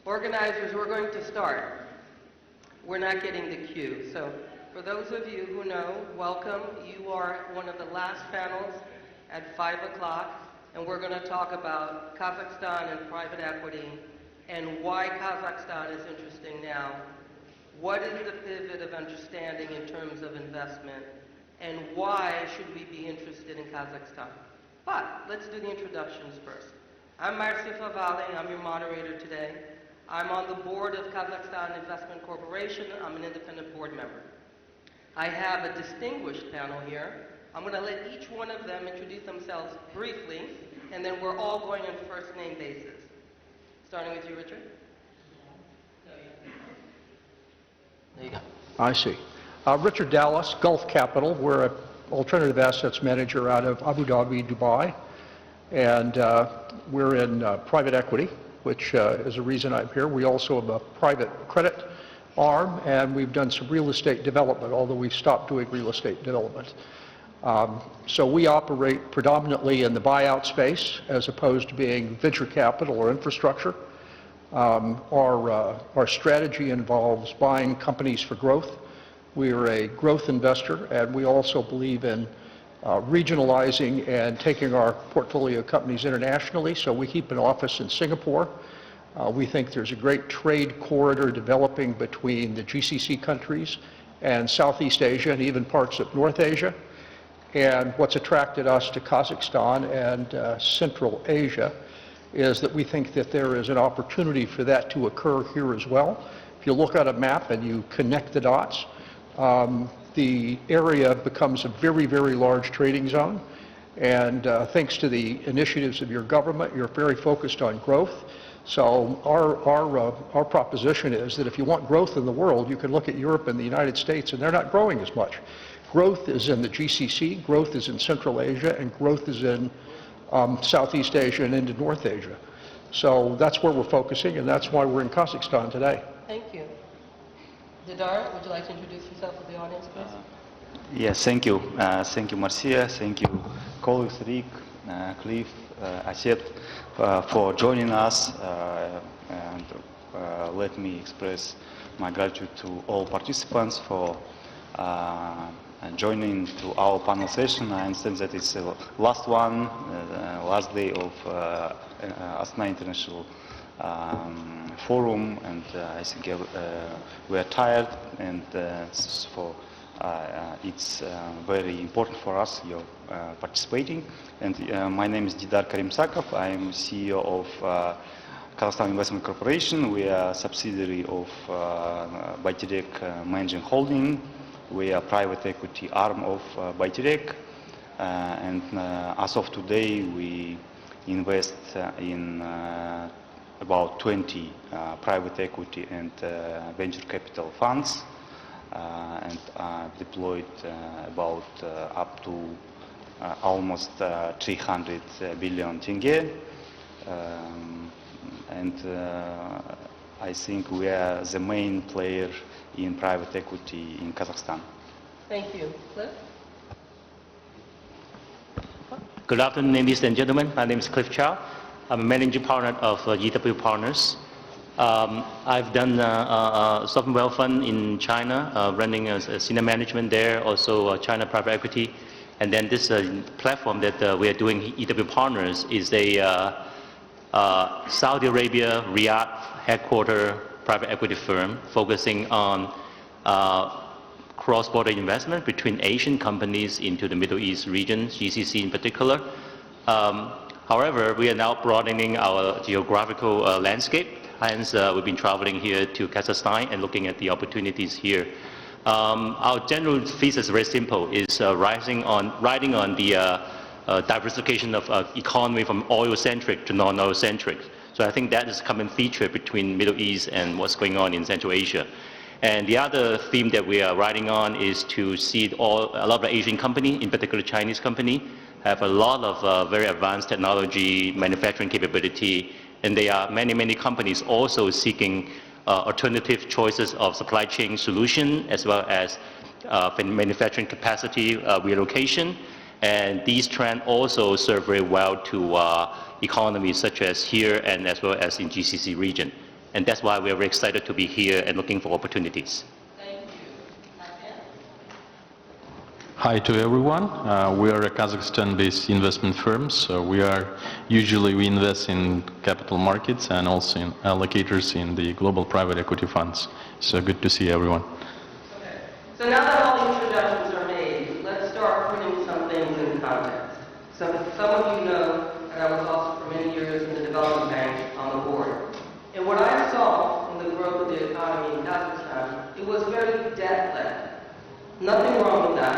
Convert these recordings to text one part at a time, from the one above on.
Organizers, we're going to start. We're not getting the cue. So for those of you who know, welcome. You are one of the last panels at 5 o'clock, and we're going to talk about Kazakhstan and private equity and why Kazakhstan is interesting now. What is the pivot of understanding in terms of investment, and why should we be interested in Kazakhstan? But let's do the introductions first. I'm Marcia Favali. I'm your moderator today. I'm on the board of Kazakhstan Investment Corporation. I'm an independent board member. I have a distinguished panel here. I'm going to let each one of them introduce themselves briefly, and then we're all going on first name basis. Starting with you, Richard. There you go. I see. Richard Dallas, Gulf Capital. We're an alternative assets manager out of Abu Dhabi, Dubai. And we're in private equity, which is a reason I'm here. We also have a private credit arm, and we've done some real estate development, although we've stopped doing real estate development. So we operate predominantly in the buyout space as opposed to being venture capital or infrastructure. Our strategy involves buying companies for growth. We are a growth investor, and we also believe in regionalizing and taking our portfolio companies internationally. So we keep an office in Singapore. We think there's a great trade corridor developing between the GCC countries and Southeast Asia and even parts of North Asia. And what's attracted us to Kazakhstan and Central Asia is that we think that there is an opportunity for that to occur here as well. If you look at a map and you connect the dots, the area becomes a very, very large trading zone. And thanks to the initiatives of your government, you're very focused on growth. So our proposition is that if you want growth in the world, you can look at Europe and the United States, and they're not growing as much. Growth is in the GCC, growth is in Central Asia, and growth is in Southeast Asia and into North Asia. So that's where we're focusing, and that's why we're in Kazakhstan today. Thank you. Didar, would you like to introduce yourself to the audience, please? Yes, thank you. Thank you, Marcia. Thank you, colleagues Rick, Cliff, Aset, for joining us. And let me express my gratitude to all participants for joining to our panel session. I understand that it's the last one, last day of Astana International Forum, and I think we are tired, and for it's very important for us your participating. And my name is Didar Karimsakov. I am CEO of Kazakhstan Investment Corporation. We are a subsidiary of Bayterek Managing Holding. We are a private equity arm of Bayterek, and as of today, we invest in about 20 private equity and venture capital funds, and deployed about up to almost 300 billion tenge. And I think we are the main player in private equity in Kazakhstan. Thank you. Cliff? Good afternoon, ladies and gentlemen. My name is Cliff Chow. I'm a managing partner of EW Partners. I've done sovereign wealth fund in China, running a senior management there, also China private equity. And then this platform that we are doing, EW Partners, is a Saudi Arabia, Riyadh headquarter private equity firm focusing on cross-border investment between Asian companies into the Middle East region, GCC in particular. However, we are now broadening our geographical landscape. Hence, we've been traveling here to Kazakhstan and looking at the opportunities here. Our general thesis is very simple: is riding on the diversification of economy from oil-centric to non-oil-centric. So I think that is a common feature between Middle East and what's going on in Central Asia. And the other theme that we are riding on is to see a lot of Asian companies, in particular Chinese company, have a lot of very advanced technology, manufacturing capability, and there are many companies also seeking alternative choices of supply chain solution as well as manufacturing capacity relocation. And these trends also serve very well to economies such as here and as well as in GCC region. And that's why we're very excited to be here and looking for opportunities. Thank you. Hakan? Hi to everyone. We are a Kazakhstan-based investment firm, so we invest in capital markets and also in allocators in the global private equity funds. So good to see everyone. Okay. So now that all the introductions are made, let's start putting some things in context. So some of you know that I was also for many years in the development bank on the board. And what I saw in the growth of the economy in Kazakhstan, it was very debt-led. Nothing wrong with that.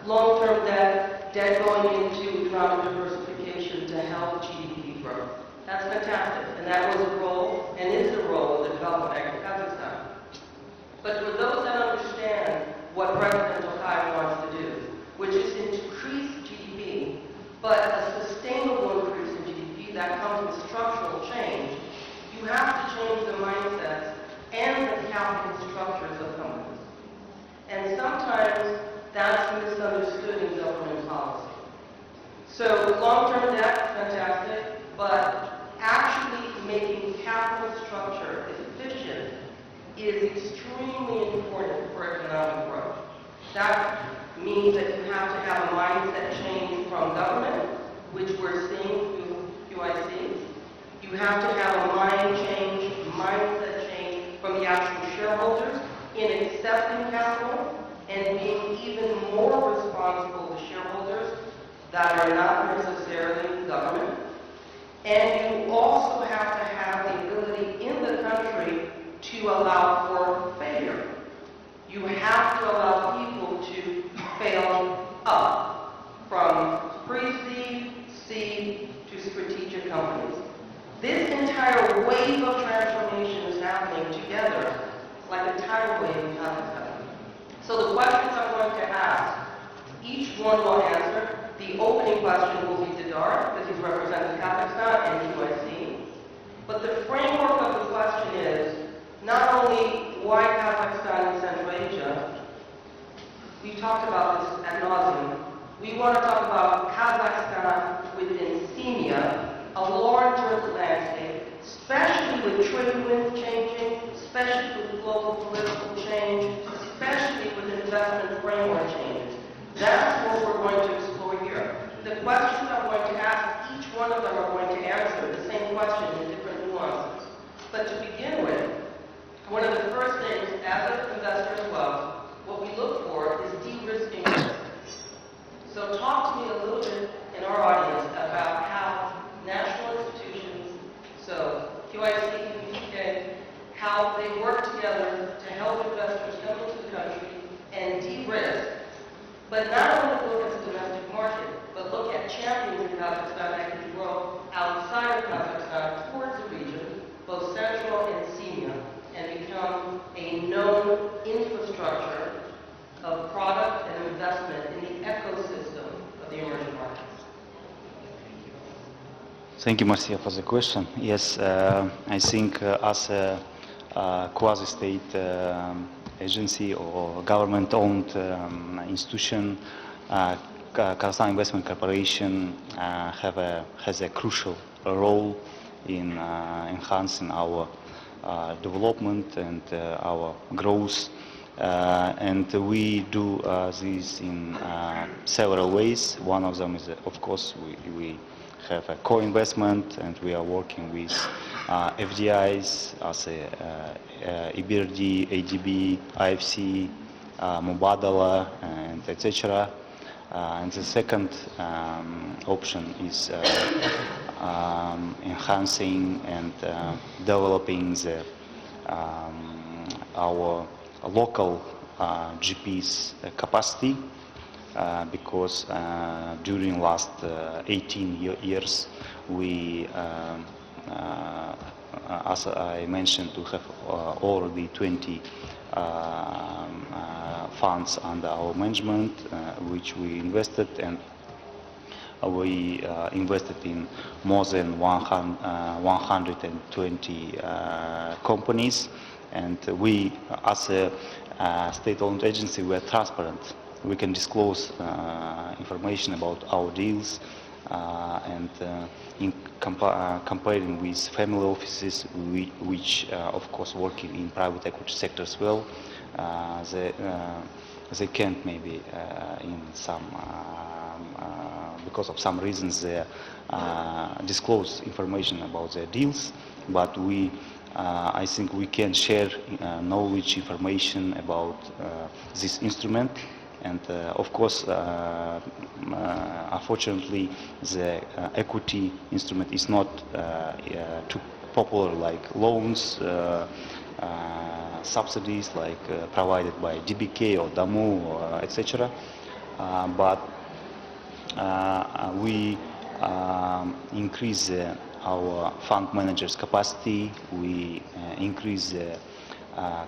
Long-term debt going into economic diversification to help GDP growth. That's fantastic. And that was a role, and is a role, of the development bank of Kazakhstan. But for those that understand what President Tokayev wants to do, which is increase GDP, but a sustainable increase in GDP that comes with structural change, you have to change the mindsets and the capital structures of companies. And sometimes that's misunderstood in government policy. So long-term debt, fantastic, but actually making capital structure efficient is extremely important for economic growth. That means that you have to have a mindset change from government, which we're seeing through QIC. You have to have a mindset change from the actual shareholders in accepting capital and being even more responsible to shareholders that are not necessarily government. And you also have to have the ability in the country to allow for failure. You have to allow people to fail up from pre-seed, seed to strategic companies. This entire wave of transformation is happening together like a tidal wave in Kazakhstan. So the questions I'm going to ask, each one will answer. The opening question will be Didar, because he's representing Kazakhstan and QIC. But the framework of the question is not only why Kazakhstan and Central Asia. We talked about this ad nauseum. We want to talk about Kazakhstan within SEMIA, a larger landscape, especially with trade winds changing, especially with global political change, especially with investment framework changes. That's what we're going to explore here. The questions I'm going to ask, each one of them are going to answer the same question in different nuances. But to begin with, one of the first things, as an investor as well, what we look for is de-risking risk. So talk to me a little bit in our audience about how national institutions, so QIC and PK, how they work together to help investors come into the country and de-risk. But not only look at the domestic market, but look at champions in Kazakhstan that can grow outside of Kazakhstan towards the region, both central and SEMIA, and become a known infrastructure of product and investment in the ecosystem of the emerging markets. Thank you, Marcia, for the question. Yes, I think as a quasi-state agency or government-owned institution, Kazakhstan Investment Corporation has a crucial role in enhancing our development and our growth. And we do this in several ways. One of them is, of course, we have a co-investment, and we are working with FDIs as EBRD, ADB, IFC, Mubadala, and etc. And the second option is enhancing and developing our local GPs capacity, because during last 18 years we, as I mentioned, we have already 20 funds under our management, which we invested, and we invested in more than 120 companies. And we, as a state-owned agency, we are transparent. We can disclose information about our deals, and in comparing with family offices, which of course working in private equity sector as well, they can't maybe in some because of some reasons they disclose information about their deals, but I think we can share knowledge, information about this instrument, and of course, unfortunately, the equity instrument is not too popular like loans, subsidies like provided by DBK or DAMU or etc. But we increase our fund managers' capacity, we increase the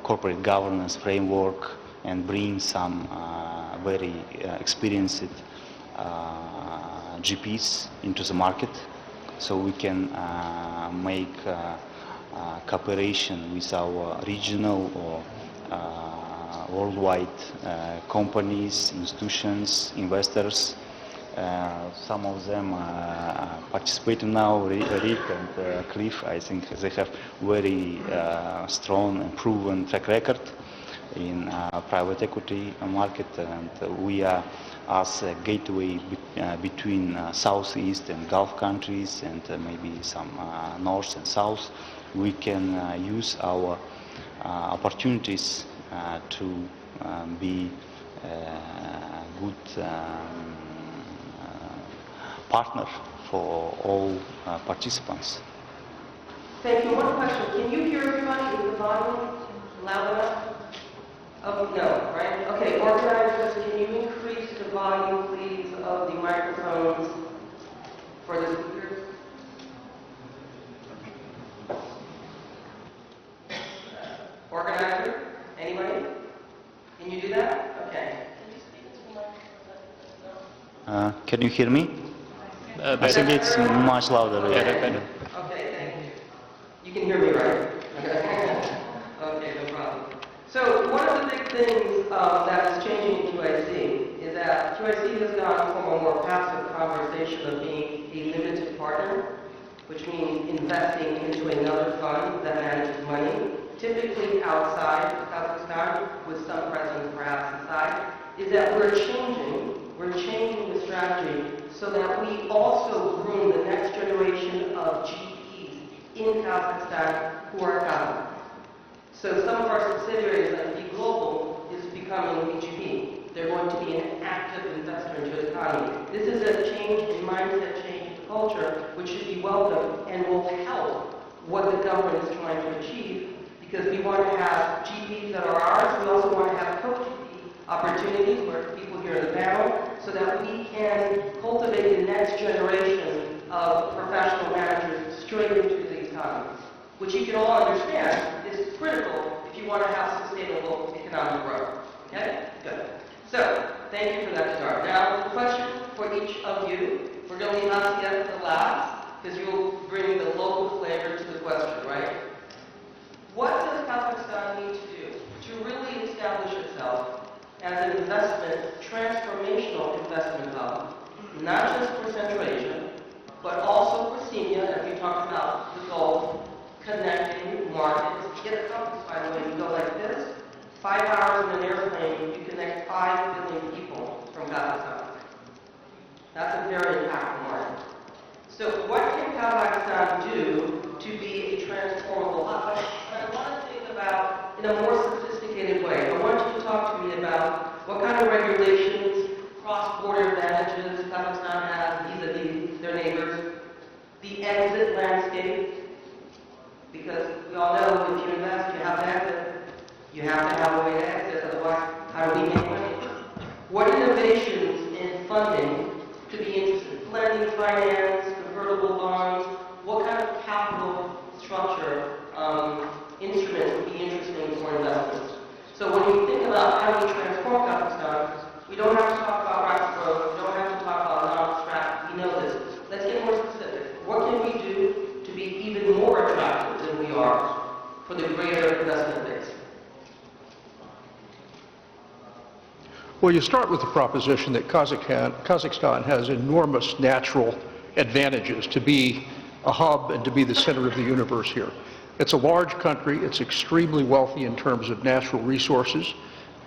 corporate governance framework and bring some very experienced GPs into the market, so we can make cooperation with our regional or worldwide companies, institutions, investors. Some of them participating now, Rick and Cliff. I think they have very strong and proven track record in private equity market, and we are as a gateway between Southeast and Gulf countries and maybe some North and South. We can use our opportunities to be good partner for all participants. Thank you. One question. Can you hear everybody? Is the volume loud enough? Oh, no, right? Okay, organizers, can you increase the volume, please, of the microphones for the speakers? Organizer? Anybody? Can you do that? Okay. Can you hear me? I think it's much louder. Yeah, better. Okay, thank you. You can hear me, right? Okay, no problem. So one of the big things that is changing in QIC is that QIC has gone from a more passive conversation of being a limited partner, which means investing into another fund that manages money, typically outside of Kazakhstan, with some presence perhaps inside, is that we're changing the strategy so that we also groom the next generation of GPs in Kazakhstan who are Kazakh. So some of our subsidiaries like B Global is becoming a GP. They're going to be an active investor into the economy. This is a change in mindset, change in culture, which should be welcome and will help what the government is trying to achieve, because we want to have GPs that are ours. We also want to have co-GP opportunities where people here in the panel, so that we can cultivate the next generation of professional managers straight into the economy, which you can all understand is critical if you want to have sustainable economic growth. Okay? Good. So, thank you for that start. Now, the question for each of you, we're going to leave Asiya to the last, because you'll bring the local flavor to the question, right? What does Kazakhstan need to do to really establish itself as an transformational investment hub, not just for Central Asia, but also for SEMIA, as we talked about the Gulf, connecting markets. Get a compass, by the way, you go like this. 5 hours in an airplane, you connect 5 billion people from Kazakhstan. That's a very impactful market. So what can Kazakhstan do to be a transformable hub? I want to think about in a more sophisticated way. I want you to talk to me about what kind of regulations, cross-border advantages Kazakhstan has vis-a-vis their neighbors, the exit landscape, because we all know if you invest, you have to exit. You have to have a way to exit, otherwise, how do we make money? What innovations in funding could be interesting? Blending finance, convertible bonds, what kind of capital structure instruments would be interesting for investors? So when you think about how we transform Kazakhstan, we don't have to talk about rapid growth, we don't have to talk about non-abstract, we know this. Let's get more specific. What can we do to be even more attractive than we are for the greater investment base? Well, you start with the proposition that Kazakhstan has enormous natural advantages to be a hub and to be the center of the universe here. It's a large country. It's extremely wealthy in terms of natural resources.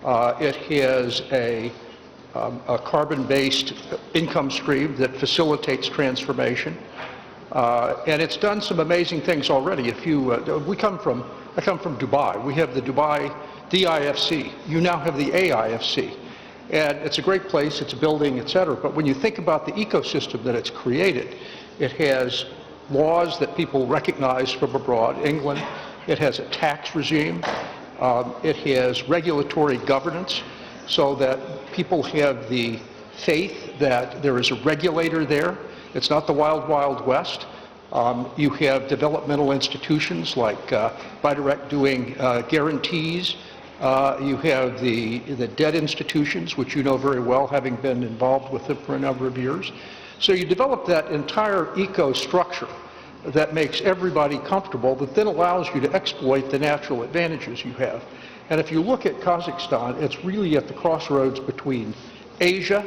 It has a carbon-based income stream that facilitates transformation. And it's done some amazing things already. I come from Dubai. We have the Dubai DIFC. You now have the AIFC. And it's a great place, it's a building, et cetera. But when you think about the ecosystem that it's created, it has laws that people recognize from abroad, England. It has a tax regime. It has regulatory governance so that people have the faith that there is a regulator there. It's not the wild, wild west. You have developmental institutions like BIDirect doing guarantees. You have the debt institutions, which you know very well, having been involved with them for a number of years. So you develop that entire eco-structure that makes everybody comfortable, that then allows you to exploit the natural advantages you have. And if you look at Kazakhstan, it's really at the crossroads between Asia.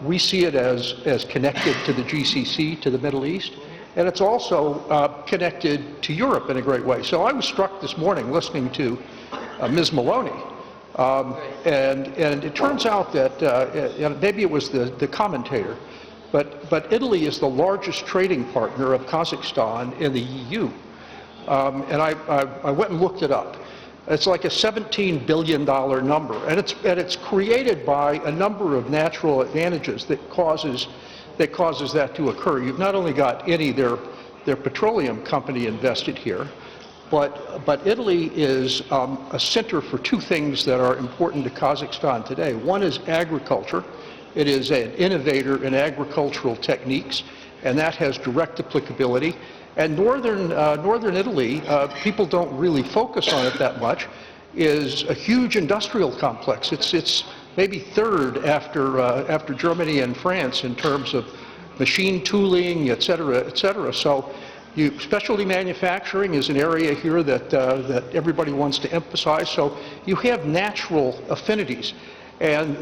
We see it as connected to the GCC, to the Middle East, and it's also connected to Europe in a great way. So I was struck this morning listening to Ms. Maloney, and it turns out that, maybe it was the commentator, but Italy is the largest trading partner of Kazakhstan in the EU. And I went and looked it up. It's like a $17 billion number, and it's created by a number of natural advantages that causes that to occur. You've not only got their petroleum company invested here, but Italy is a center for two things that are important to Kazakhstan today. One is agriculture. It is an innovator in agricultural techniques, and that has direct applicability. And northern Italy, people don't really focus on it that much, is a huge industrial complex. It's maybe third after Germany and France in terms of machine tooling, et cetera, et cetera. So specialty manufacturing is an area here that everybody wants to emphasize. So you have natural affinities. And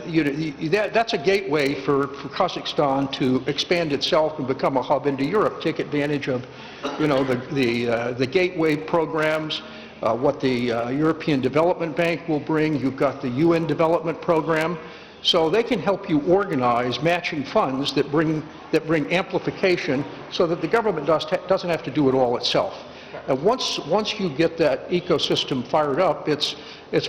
that's a gateway for Kazakhstan to expand itself and become a hub into Europe, take advantage of the gateway programs, what the European Development Bank will bring. You've got the UN Development Program. So they can help you organize matching funds that bring amplification so that the government doesn't have to do it all itself. And once you get that ecosystem fired up, it's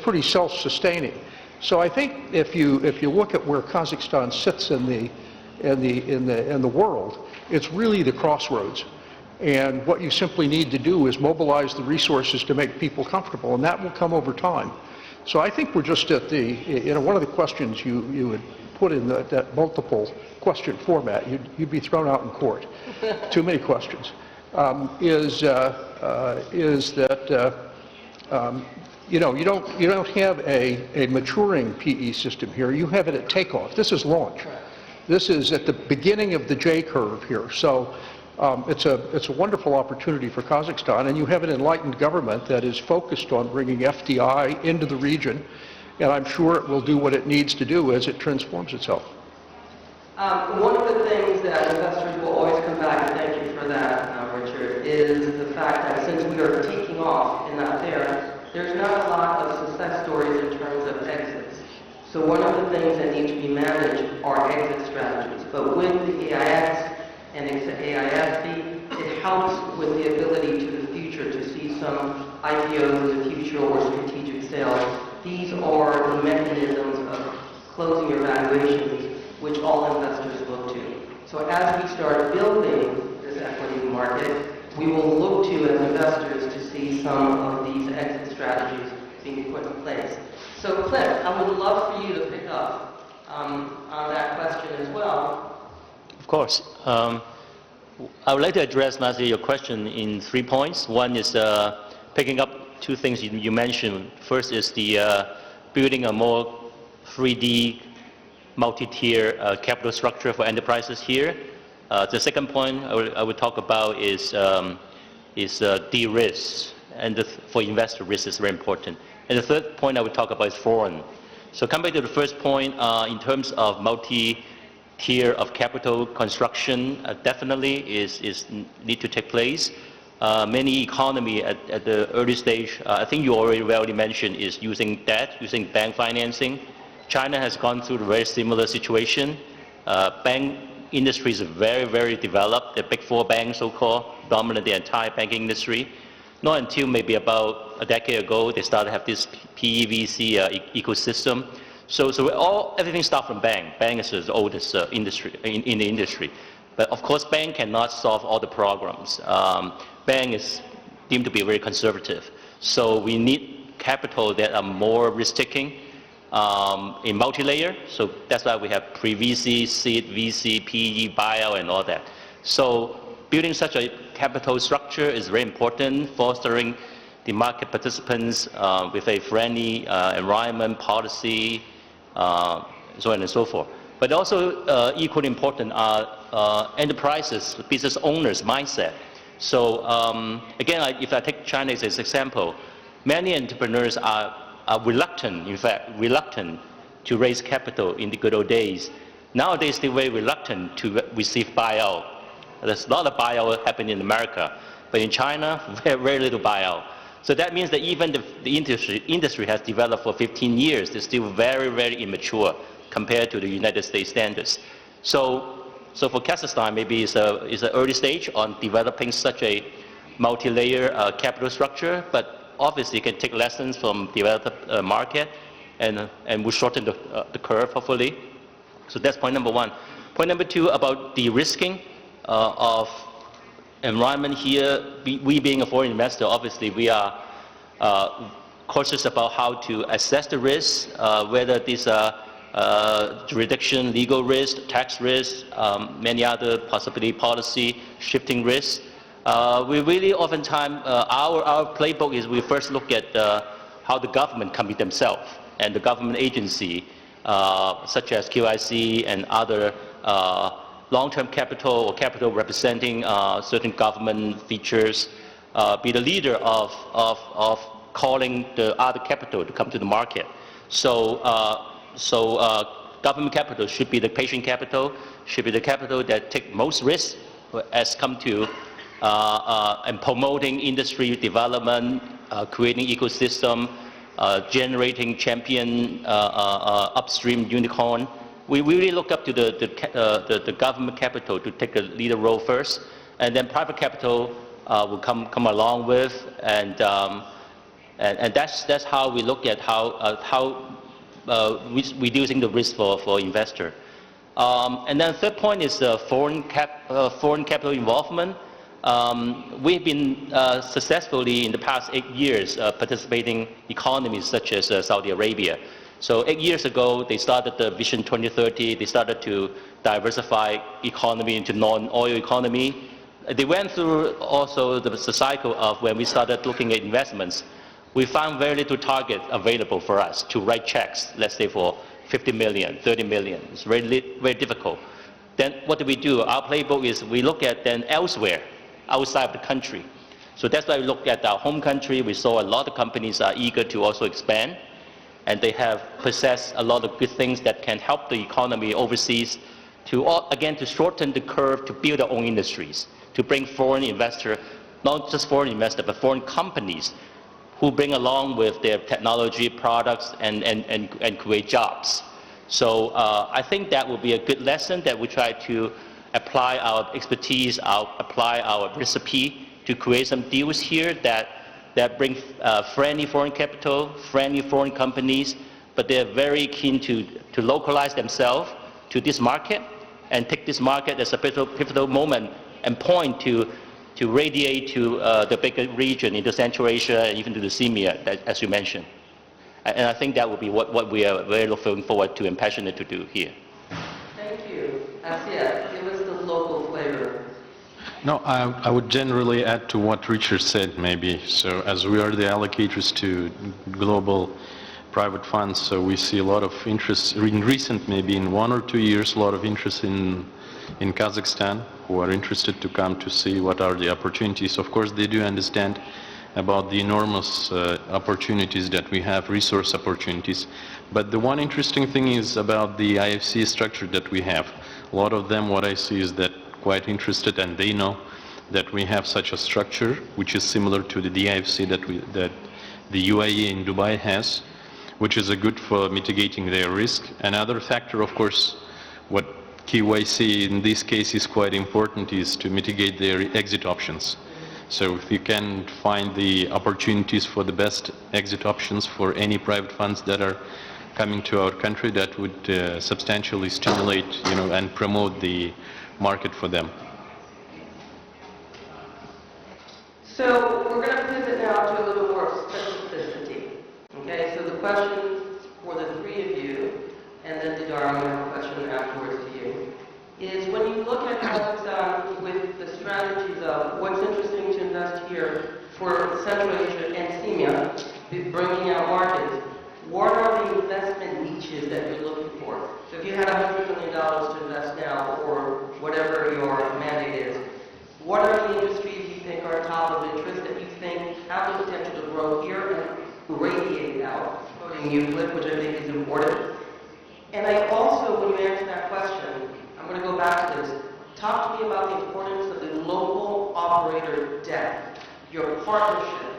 pretty self-sustaining. So I think if you look at where Kazakhstan sits in the world, it's really the crossroads. And what you simply need to do is mobilize the resources to make people comfortable, and that will come over time. So I think we're just at one of the questions you would put in that multiple question format, you'd be thrown out in court. Too many questions. Is that you don't have a maturing PE system here. You have it at takeoff. This is launch. This is at the beginning of the J curve here. So it's a wonderful opportunity for Kazakhstan, and you have an enlightened government that is focused on bringing FDI into the region, and I'm sure it will do what it needs to do as it transforms itself. One of the things that investors will always come back, and thank you for that, Richard, is the fact that since we are taking off in that there's not a lot of success stories in terms of exits. So one of the things that need to be managed are exit strategies. But with the AIX and AIFB, it helps with the ability to the future to see some IPOs in the future or strategic sales. These are the mechanisms of closing your valuations, which all investors look to. So as we start building this equity market, we will look to, as investors, to see some of these exit strategies being put in place. So Cliff, I would love for you to pick up on that question as well. Of course. I would like to address, Matthew, your question in 3 points. One is picking up two things you mentioned. First is the building a more 3D multi-tier capital structure for enterprises here. The second point I would talk about is de-risk, and for investor risk is very important. And the third point I would talk about is foreign. So coming to the first point, in terms of multi-tier of capital construction, definitely need to take place. Many economy at the early stage, I think you already mentioned, is using debt, using bank financing. China has gone through a very similar situation. Bank industry is very, very developed. The big four banks, so-called, dominate the entire banking industry. Not until maybe about a decade ago, they started to have this PEVC ecosystem. So everything starts from bank. Bank is the oldest industry in the industry. But of course, bank cannot solve all the problems. Bank is deemed to be very conservative. So we need capital that are more risk-taking in multi-layer. So that's why we have pre-VC, seed, VC, PE, buyout, and all that. So building such a capital structure is very important, fostering the market participants with a friendly environment, policy, so on and so forth. But also equally important are enterprises, business owners' mindset. So again, if I take China as an example, many entrepreneurs are reluctant, in fact, to raise capital in the good old days. Nowadays, they're very reluctant to receive buyout. There's a lot of buyout happening in America, but in China, very little buyout. So that means that even the industry has developed for 15 years, they're still very, very immature compared to the United States standards. So for Kazakhstan, maybe it's an early stage on developing such a multi-layer capital structure, but obviously it can take lessons from developed market and will shorten the curve, hopefully. So that's point number one. Point number two, about de-risking of environment here. We being a foreign investor, obviously we are cautious about how to assess the risks, whether these are jurisdiction, legal risk, tax risk, many other possibility policy shifting risks. We really oftentimes, our playbook is we first look at how the government commit themselves and the government agency, such as QIC and other long-term capital or capital representing certain government features, be the leader of calling the other capital to come to the market. So government capital should be the patient capital, should be the capital that take most risk as come to and promoting industry development, creating ecosystem, generating champion upstream unicorn. We really look up to the government capital to take a leader role first, and then private capital will come along with, and that's how we look at how reducing the risk for investor. And then third point is foreign capital involvement. We've been successfully in the past 8 years participating economies such as Saudi Arabia. So 8 years ago, they started the Vision 2030. They started to diversify economy into non-oil economy. They went through also the cycle of when we started looking at investments. We found very little target available for us to write checks, let's say for 50 million, 30 million. It's very difficult. Then what do we do? Our playbook is we look at then elsewhere, outside of the country. So that's why we look at our home country. We saw a lot of companies are eager to also expand, and they have possessed a lot of good things that can help the economy overseas to, again, to shorten the curve to build their own industries, to bring foreign investor, not just foreign investor, but foreign companies who bring along with their technology products and create jobs. So I think that will be a good lesson that we try to apply our expertise, apply our recipe to create some deals here that bring friendly foreign capital, friendly foreign companies, but they're very keen to localize themselves to this market and take this market as a pivotal moment and point to radiate to the bigger region, into Central Asia and even to the CEMEA, as you mentioned. And I think that will be what we are very looking forward to and passionate to do here. Thank you. Asia, give us the local flavor. No, I would generally add to what Richard said, maybe. So as we are the allocators to global private funds, so we see a lot of interest in recent, maybe in 1 or 2 years, a lot of interest in Kazakhstan, who are interested to come to see what are the opportunities. Of course, they do understand about the enormous opportunities that we have, resource opportunities. But the one interesting thing is about the IFC structure that we have. A lot of them, what I see is that quite interested, and they know that we have such a structure, which is similar to the DIFC that the UAE in Dubai has, which is a good for mitigating their risk. Another factor, of course, what KYC in this case is quite important, is to mitigate their exit options. So if you can find the opportunities for the best exit options for any private funds that are coming to our country, that would substantially stimulate, and promote the market for them. So we're going to pivot now to a little more specificity. Okay, so the question for the three of you, and then Didar, I'm going to have a question afterwards to you, is when you look at Kazakhstan with the strategies of what's interesting to invest here for Central Asia and SEMIA, bringing out markets, what are the investment niches that you're looking for? So if you had $100 million to invest now, or whatever your mandate is, what are the industries you think are top of interest that you think have the potential to grow here and radiate out, quoting Euclid, which I think is important? And I also, when you answer that question, I'm going to go back to this. Talk to me about the importance of the local operator debt, your partnership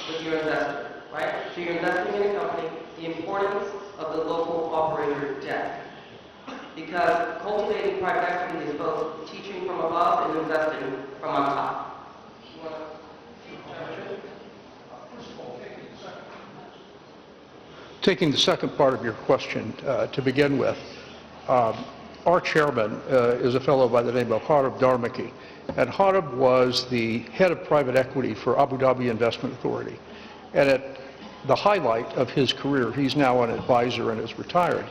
with your investor, right? So you're investing in a company, the importance of the local operator debt. Because cultivating private equity is both teaching from above and investing from on top. You want to? Taking the second part of your question to begin with, our chairman is a fellow by the name of Harib Darmaki. And Harib was the head of private equity for Abu Dhabi Investment Authority. And at the highlight of his career, he's now an advisor and is retired,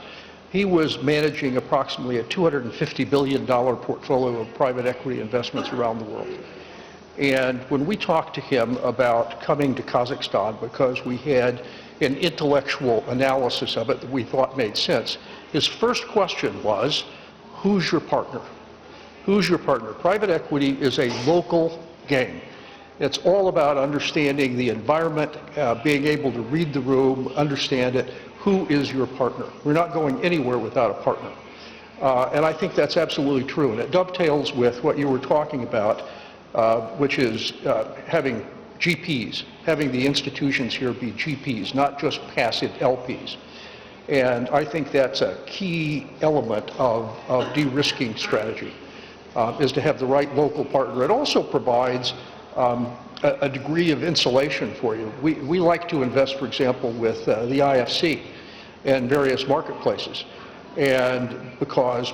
he was managing approximately a $250 billion portfolio of private equity investments around the world. And when we talked to him about coming to Kazakhstan, because we had an intellectual analysis of it that we thought made sense, his first question was, who's your partner? Who's your partner? Private equity is a local game. It's all about understanding the environment, being able to read the room, understand it. Who is your partner? We're not going anywhere without a partner. And I think that's absolutely true. And it dovetails with what you were talking about, which is having GPs, having the institutions here be GPs, not just passive LPs. And I think that's a key element of de-risking strategy, is to have the right local partner. It also provides a degree of insulation for you. We like to invest, for example, with the IFC and various marketplaces, and because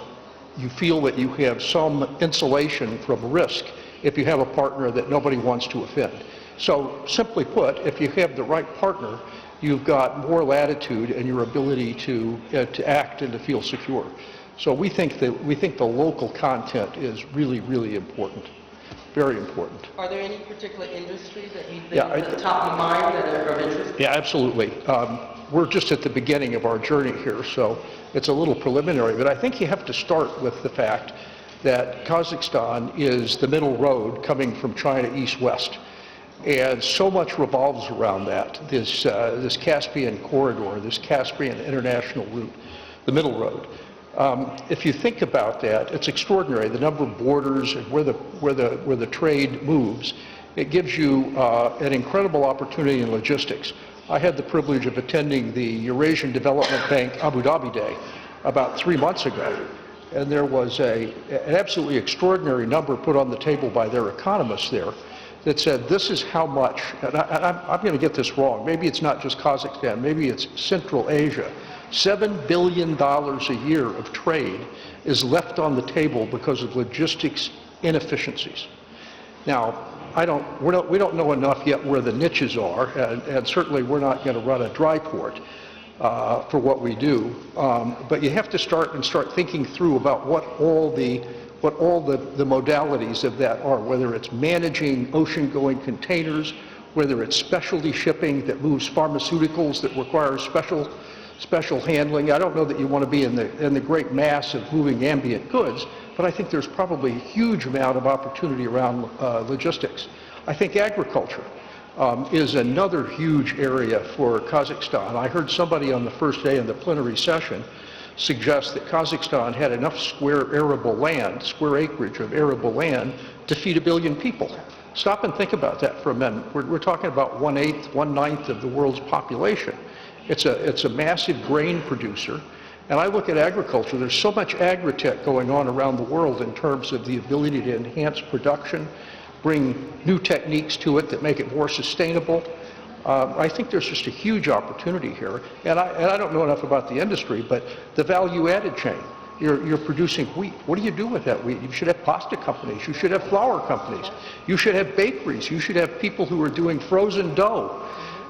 you feel that you have some insulation from risk if you have a partner that nobody wants to offend. So simply put, if you have the right partner, you've got more latitude in your ability to act and to feel secure. So we think the local content is really, really important. Very important. Are there any particular industries that you think are top of mind that are of interest? Yeah, absolutely. We're just at the beginning of our journey here, so it's a little preliminary, but I think you have to start with the fact that Kazakhstan is the middle road coming from China east-west. And so much revolves around that, this Caspian corridor, this Caspian international route, the middle road. If you think about that, it's extraordinary, the number of borders and where the trade moves. It gives you an incredible opportunity in logistics. I had the privilege of attending the Eurasian Development Bank Abu Dhabi Day about 3 months ago, and there was an absolutely extraordinary number put on the table by their economists there that said this is how much, and I'm going to get this wrong, maybe it's not just Kazakhstan, maybe it's Central Asia, $7 billion a year of trade is left on the table because of logistics inefficiencies. Now, we don't know enough yet where the niches are, and certainly we're not going to run a dry port for what we do. But you have to start thinking through about what all the modalities of that are, whether it's managing ocean-going containers, whether it's specialty shipping that moves pharmaceuticals that require special handling. I don't know that you want to be in the great mass of moving ambient goods, but I think there's probably a huge amount of opportunity around logistics. I think agriculture. is another huge area for Kazakhstan. I heard somebody on the first day of the plenary session suggest that Kazakhstan had enough square arable land, square acreage of arable land, to feed 1 billion people. Stop and think about that for a minute. We're talking about 1/8, 1/9 of the world's population. It's a massive grain producer. And I look at agriculture, there's so much agri-tech going on around the world in terms of the ability to enhance production, bring new techniques to it that make it more sustainable. I think there's just a huge opportunity here. And I don't know enough about the industry, but the value-added chain. You're producing wheat. What do you do with that wheat? You should have pasta companies. You should have flour companies. You should have bakeries. You should have people who are doing frozen dough.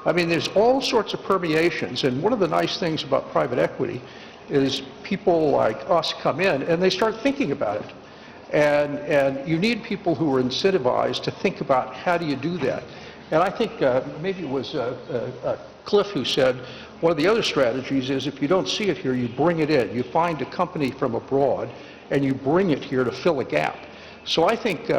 I mean, there's all sorts of permeations. And one of the nice things about private equity is people like us come in and they start thinking about it. And you need people who are incentivized to think about how do you do that. And I think maybe it was Cliff who said one of the other strategies is if you don't see it here, you bring it in. You find a company from abroad and you bring it here to fill a gap. So I think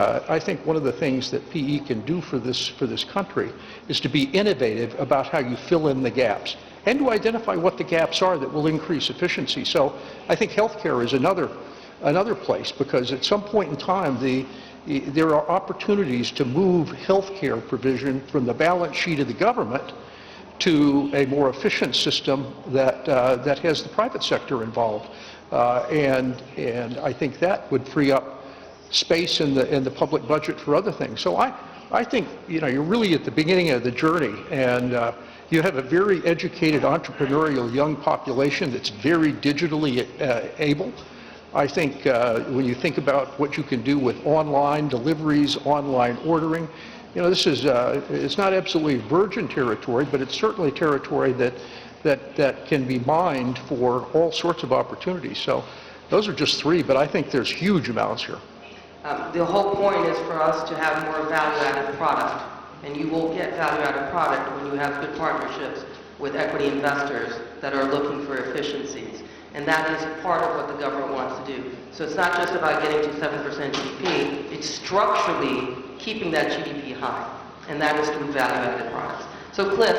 one of the things that PE can do for this country is to be innovative about how you fill in the gaps and to identify what the gaps are that will increase efficiency. So I think healthcare is another place, because at some point in time there are opportunities to move healthcare provision from the balance sheet of the government to a more efficient system that has the private sector involved, and I think that would free up space in the public budget for other things. So I think you're really at the beginning of the journey, and you have a very educated, entrepreneurial young population that's very digitally able. I think when you think about what you can do with online deliveries, online ordering, this is it's not absolutely virgin territory, but it's certainly territory that can be mined for all sorts of opportunities. So those are just three, but I think there's huge amounts here. The whole point is for us to have more value-added product, and you will get value-added product when you have good partnerships with equity investors that are looking for efficiencies. And that is part of what the government wants to do. So it's not just about getting to 7% GDP, it's structurally keeping that GDP high, and that is through value-added products. So Cliff,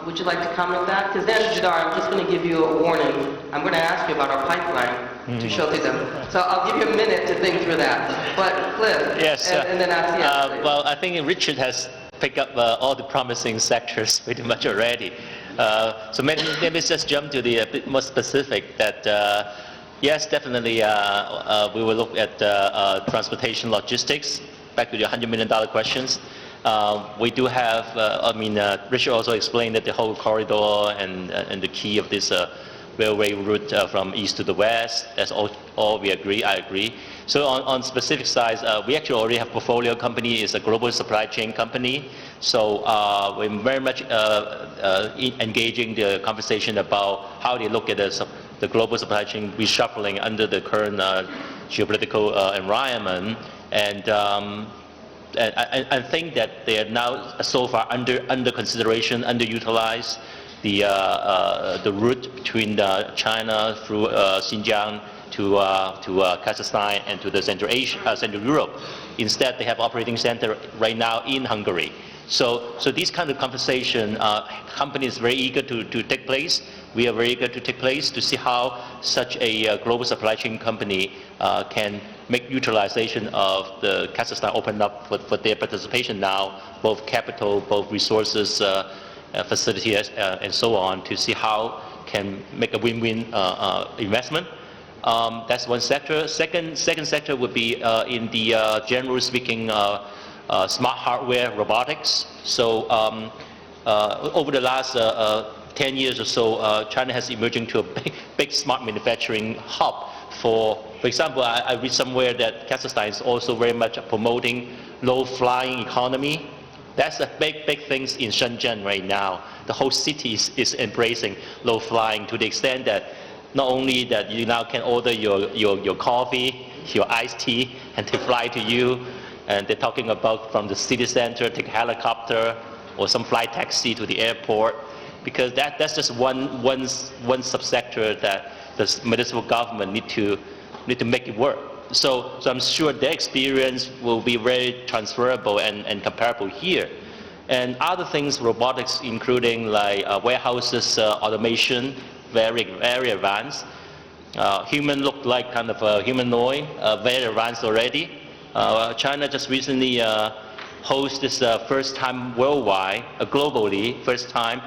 would you like to comment on that? Because then, Jidar, I'm just going to give you a warning. I'm going to ask you about our pipeline to show through them. So I'll give you a minute to think through that. But Cliff, yes, and then ask the answer. well, I think Richard has picked up all the promising sectors pretty much already. So maybe just jump to the a bit more specific that yes, definitely we will look at transportation logistics. Back to the $100 million questions. We do have, Richard also explained that the whole corridor and the key of this railway route from east to the west, that's all we agree, I agree. So on specific sides, we actually already have portfolio company, is a global supply chain company. So we're very much engaging the conversation about how they look at the global supply chain reshuffling under the current geopolitical environment. And I think that they are now so far under consideration, underutilized. The route between China through Xinjiang to Kazakhstan and to the Central Europe. Instead, they have operating center right now in Hungary. So these kind of conversation, companies very eager to take place. We are very eager to take place to see how such a global supply chain company can make utilization of the Kazakhstan open up for their participation now, both capital, both resources, facilities, and so on, to see how can make a win-win investment. That's one sector. Second sector would be in the generally speaking smart hardware, robotics. So over the last 10 years or so, China has emerged into a big smart manufacturing hub. For example, I read somewhere that Kazakhstan is also very much promoting low-flying economy. That's a big thing in Shenzhen right now. The whole city is embracing low flying to the extent that not only that you now can order your coffee, your iced tea, and they fly to you, and they're talking about from the city center, take a helicopter or some flight taxi to the airport, because that's just one subsector that the municipal government need to make it work. So I'm sure their experience will be very transferable and comparable here. And other things, robotics, including like warehouses, automation, very advanced. Human look like kind of a humanoid, very advanced already. China just recently hosted this first time worldwide, globally, first time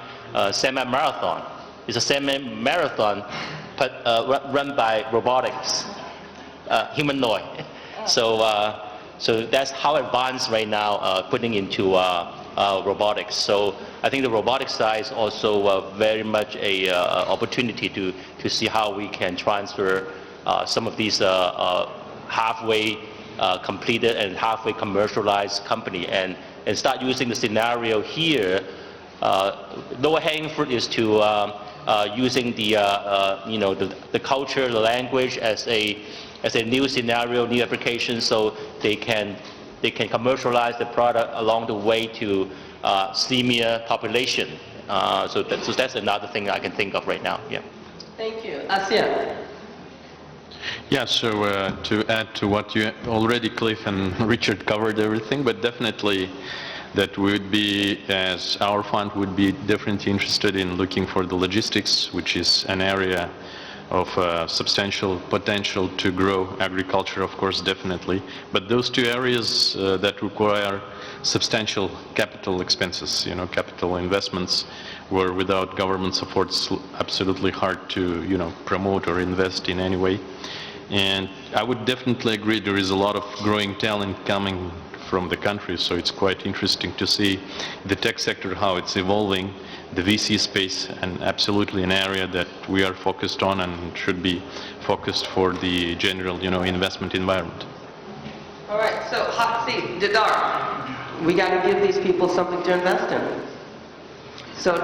semi-marathon. It's a semi-marathon run by robotics, humanoid. So that's how advanced right now putting into robotics. So I think the robotics side is also very much a opportunity to see how we can transfer some of these halfway completed and halfway commercialized company and start using the scenario here. Lower hanging fruit is to using the culture, the language as a new scenario, new application, so they can commercialize the product along the way to senior population. So that's another thing I can think of right now. Yeah. Thank you. ASEAN. Yeah, so to add to what you already, Cliff and Richard covered everything, but definitely that we would be, as our fund would be definitely interested in looking for the logistics, which is an area of substantial potential to grow agriculture, of course, definitely. But those two areas that require substantial capital expenses, capital investments, where without government support it's absolutely hard to, promote or invest in any way. And I would definitely agree there is a lot of growing talent coming from the country, so it's quite interesting to see the tech sector, how it's evolving, the VC space, and absolutely an area that we are focused on and should be focused for the general, investment environment. All right, so hot seat, Didar. We got to give these people something to invest in. So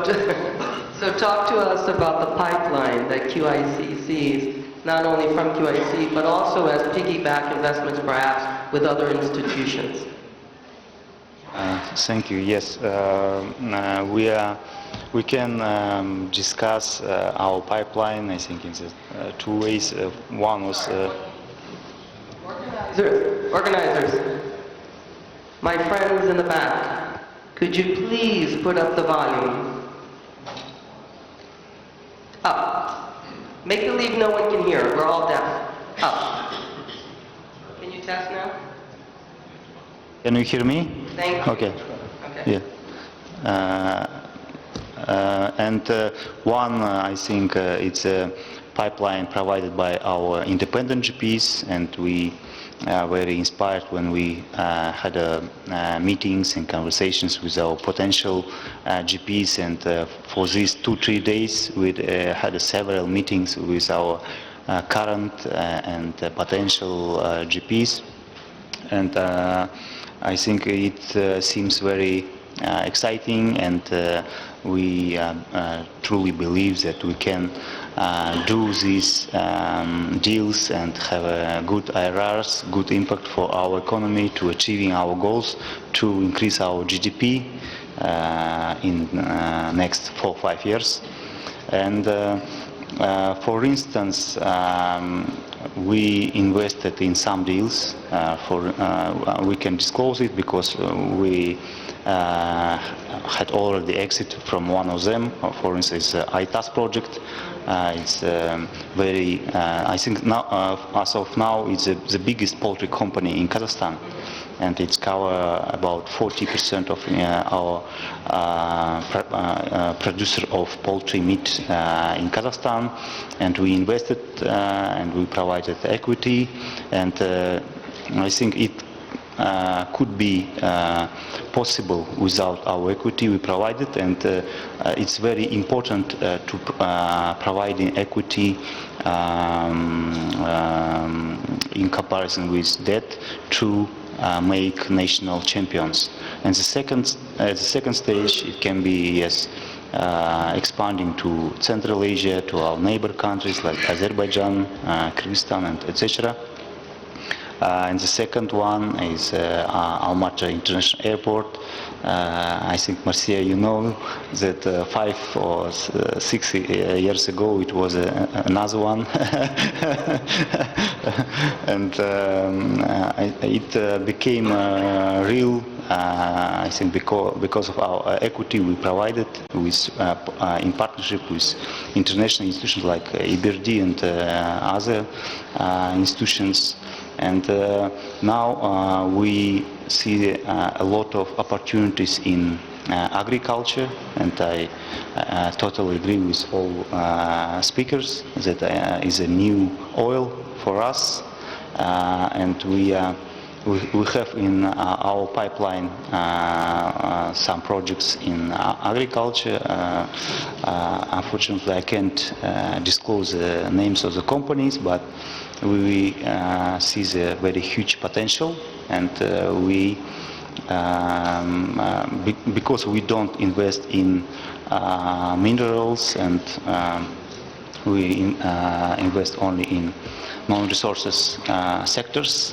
talk to us about the pipeline that QIC sees, not only from QIC, but also as piggyback investments perhaps with other institutions. Thank you. Yes, we can discuss our pipeline, I think, in two ways. One was... Organizers, my friends in the back, could you please put up the volume? Up. Make believe no one can hear. We're all deaf. Up. Can you test now? Can you hear me? Thank you. Okay. Okay. Yeah. And one, I think it's a pipeline provided by our independent GPs, and we are very inspired when we had meetings and conversations with our potential GPs, and for these 2-3 days we had several meetings with our current and potential GPs, and I think it seems very exciting, and we truly believe that we can do these deals and have good IRRs, good impact for our economy to achieving our goals to increase our GDP in next 4 or 5 years. And for instance, we invested in some deals. We can disclose it because we had already exited from one of them. For instance, ITAS project. It's very, I think now, as of now, it's the biggest poultry company in Kazakhstan, and it's cover about 40% of our producer of poultry meat in Kazakhstan, and we invested and we provided equity, and I think it could be possible without our equity we provided, and it's very important to providing equity in comparison with debt to make national champions. And the second stage, it can be, yes, expanding to Central Asia, to our neighbor countries like Azerbaijan, Kyrgyzstan, and etc. And the second one is Almaty International Airport. I think, Marcia, you know that 5 or 6 years ago it was another one. And it became real, I think, because of our equity we provided with, in partnership with international institutions like EBRD and other institutions. And now we see a lot of opportunities in agriculture, and I totally agree with all speakers that is a new oil for us, and we have in our pipeline some projects in agriculture. Unfortunately, I can't disclose the names of the companies, but we see the very huge potential, and we because we don't invest in minerals, and we invest only in non-resources sectors.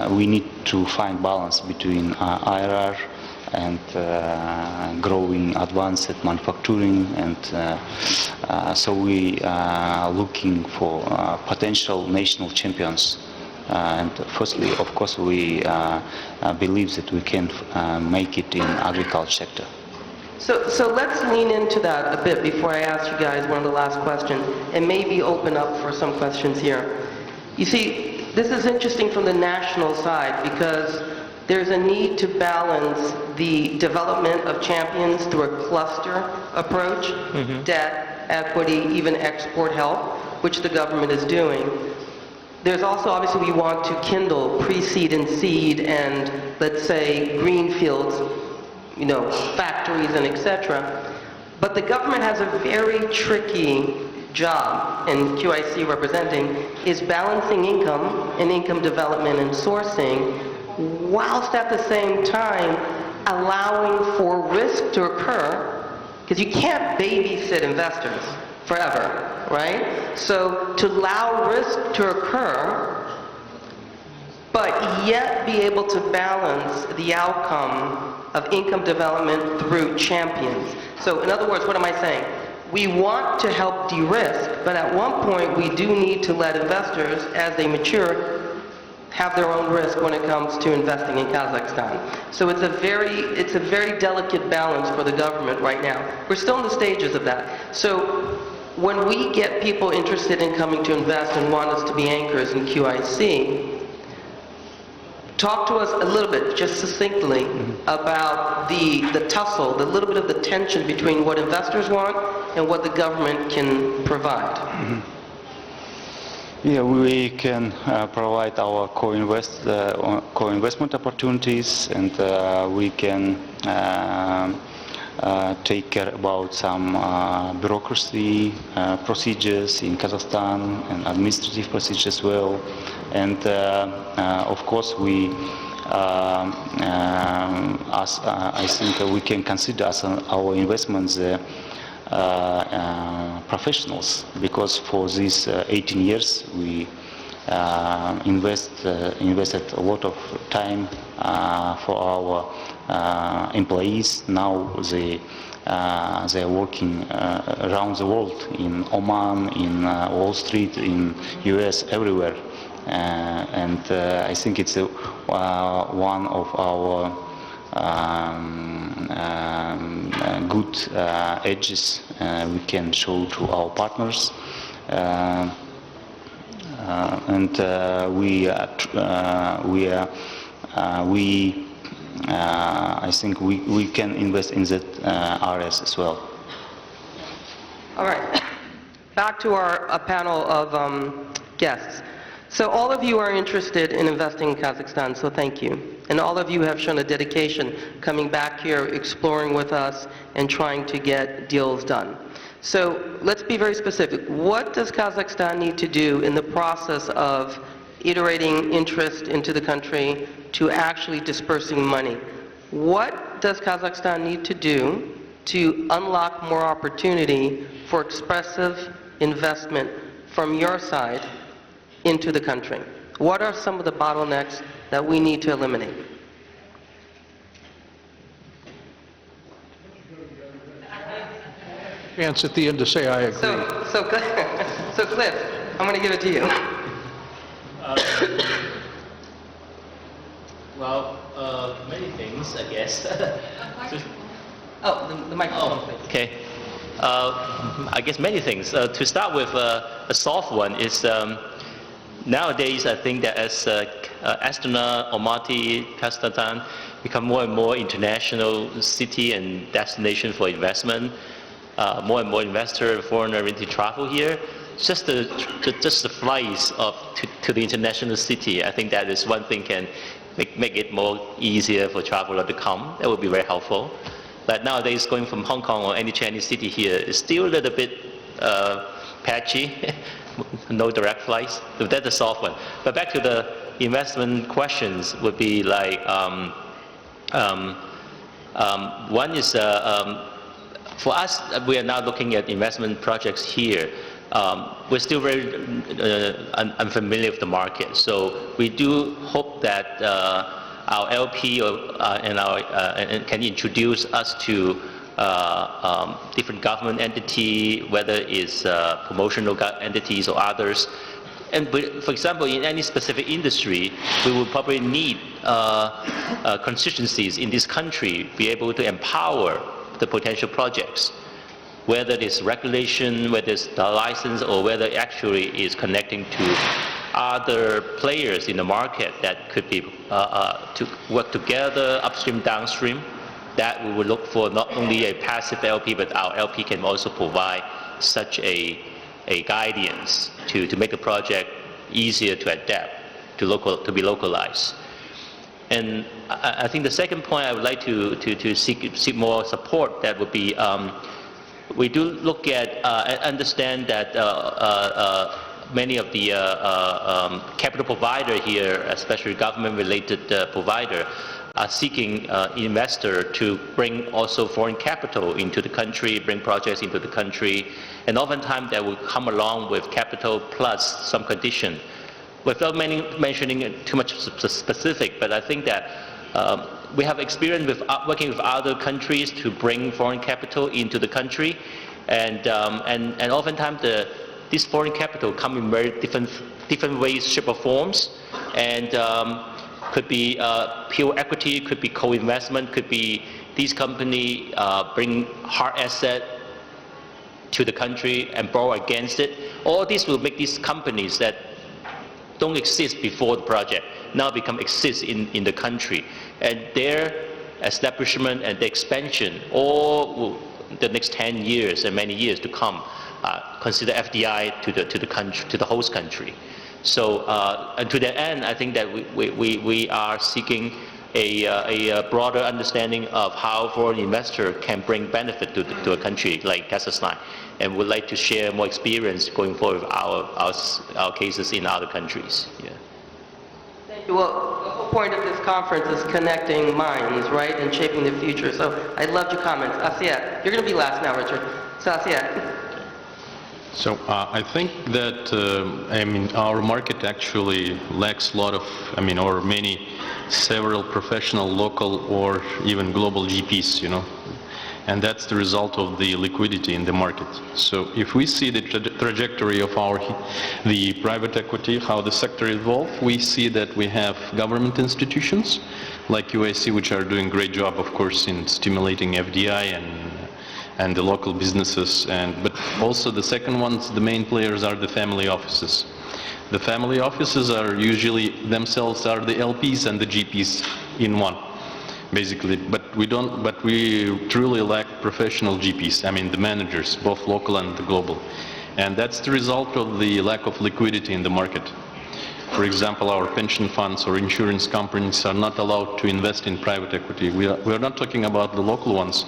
We need to find balance between IRR and growing advanced manufacturing, and so we are looking for potential national champions. And firstly, of course, we believe that we can make it in agriculture sector. So let's lean into that a bit before I ask you guys one of the last questions, and maybe open up for some questions here. You see, this is interesting from the national side because there's a need to balance the development of champions through a cluster approach, debt, equity, even export help, which the government is doing. There's also, obviously, we want to kindle pre-seed and seed and, let's say, greenfields, you know, factories and etc. But the government has a very tricky job, and QIC representing, is balancing income and income development and sourcing, whilst at the same time allowing for risk to occur, because you can't babysit investors forever, right? So to allow risk to occur, but yet be able to balance the outcome of income development through champions. So in other words, what am I saying? We want to help de-risk, but at one point we do need to let investors, as they mature, have their own risk when it comes to investing in Kazakhstan. So it's a very delicate balance for the government right now. We're still in the stages of that. So when we get people interested in coming to invest and want us to be anchors in QIC, talk to us a little bit, just succinctly, about the tussle, the little bit of the tension between what investors want and what the government can provide. Yeah, we can provide our co-investment opportunities, and we can take care about some bureaucracy procedures in Kazakhstan and administrative procedures as well. And of course, we, I think we can consider as our investments professionals, because for these 18 years we invested a lot of time for our employees. Now they are working around the world, in Oman, in Wall Street, in US, everywhere. And I think it's one of our good edges we can show to our partners, and I think we can invest in that areas as well. All right, back to our panel of guests. So all of you are interested in investing in Kazakhstan, so thank you. And all of you have shown a dedication coming back here, exploring with us, and trying to get deals done. So let's be very specific. What does Kazakhstan need to do in the process of iterating interest into the country to actually dispersing money? What does Kazakhstan need to do to unlock more opportunity for expressive investment from your side into the country? What are some of the bottlenecks that we need to eliminate? Chance at the end to say I agree. So Cliff, I'm going to give it to you. Many things, I guess. Oh, the microphone, please. Okay. I guess many things. To start with, a soft one is nowadays I think that as Astana, Almaty, Kazakhstan become more and more international city and destination for investment, more and more investor, foreigner into travel here. Just the flights to the international city, I think that is one thing can make it more easier for traveler to come. That would be very helpful. But nowadays, going from Hong Kong or any Chinese city here is still a little bit patchy. No direct flights. So that's a soft one. But back to the investment questions would be like, one is, for us, we are now looking at investment projects here. We're still very unfamiliar with the market. So we do hope that our LP can introduce us to different government entity, whether it's promotional entities or others. And for example, in any specific industry, we will probably need constituencies in this country be able to empower the potential projects, whether it's regulation, whether it's the license, or whether it actually is connecting to other players in the market that could be to work together, upstream, downstream. That we will look for not only a passive LP, but our LP can also provide such a guidance to make the project easier to adapt, to be localized. And I think the second point I would like to seek more support, that would be, we do look at and understand that many of the capital provider here, especially government-related provider, are seeking investor to bring also foreign capital into the country, bring projects into the country, and oftentimes that will come along with capital plus some condition. Without mentioning too much specific, but I think that we have experience with working with other countries to bring foreign capital into the country, and oftentimes this foreign capital come in very different ways, shape, or forms, and could be pure equity, could be co-investment, could be these companies bring hard asset to the country and borrow against it. All this will make these companies that don't exist before the project now exist in the country, and their establishment and the expansion all the next 10 years and many years to come consider FDI to the country, to the host country. So and to that end, I think that we are seeking a broader understanding of how foreign investor can bring benefit to a country like Kazakhstan, and would like to share more experience going forward with our cases in other countries. Yeah. Thank you. Well, the whole point of this conference is connecting minds, right, and shaping the future. So I loved your comments. Asiya, you're going to be last now, Richard. So Asiya. So I think that our market actually lacks a lot of several professional local or even global GPs, and that's the result of the liquidity in the market. So if we see the trajectory of the private equity, how the sector evolved, we see that we have government institutions like UIC, which are doing a great job, of course, in stimulating FDI and the local businesses, but also the second ones, the main players are the family offices. The family offices are usually themselves are the LPs and the GPs in one, basically. But we truly lack professional GPs. The managers, both local and global, and that's the result of the lack of liquidity in the market. For example, our pension funds or insurance companies are not allowed to invest in private equity. We are not talking about the local ones.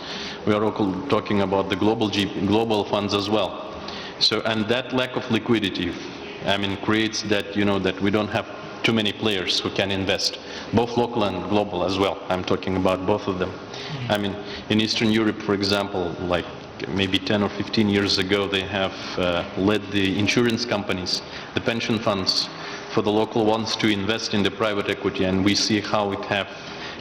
We are talking about the global funds as well. So, and that lack of liquidity, creates that that we don't have too many players who can invest, both local and global as well. I'm talking about both of them. In Eastern Europe, for example, like maybe 10 or 15 years ago, they have led the insurance companies, the pension funds, for the local ones to invest in the private equity, and we see how it have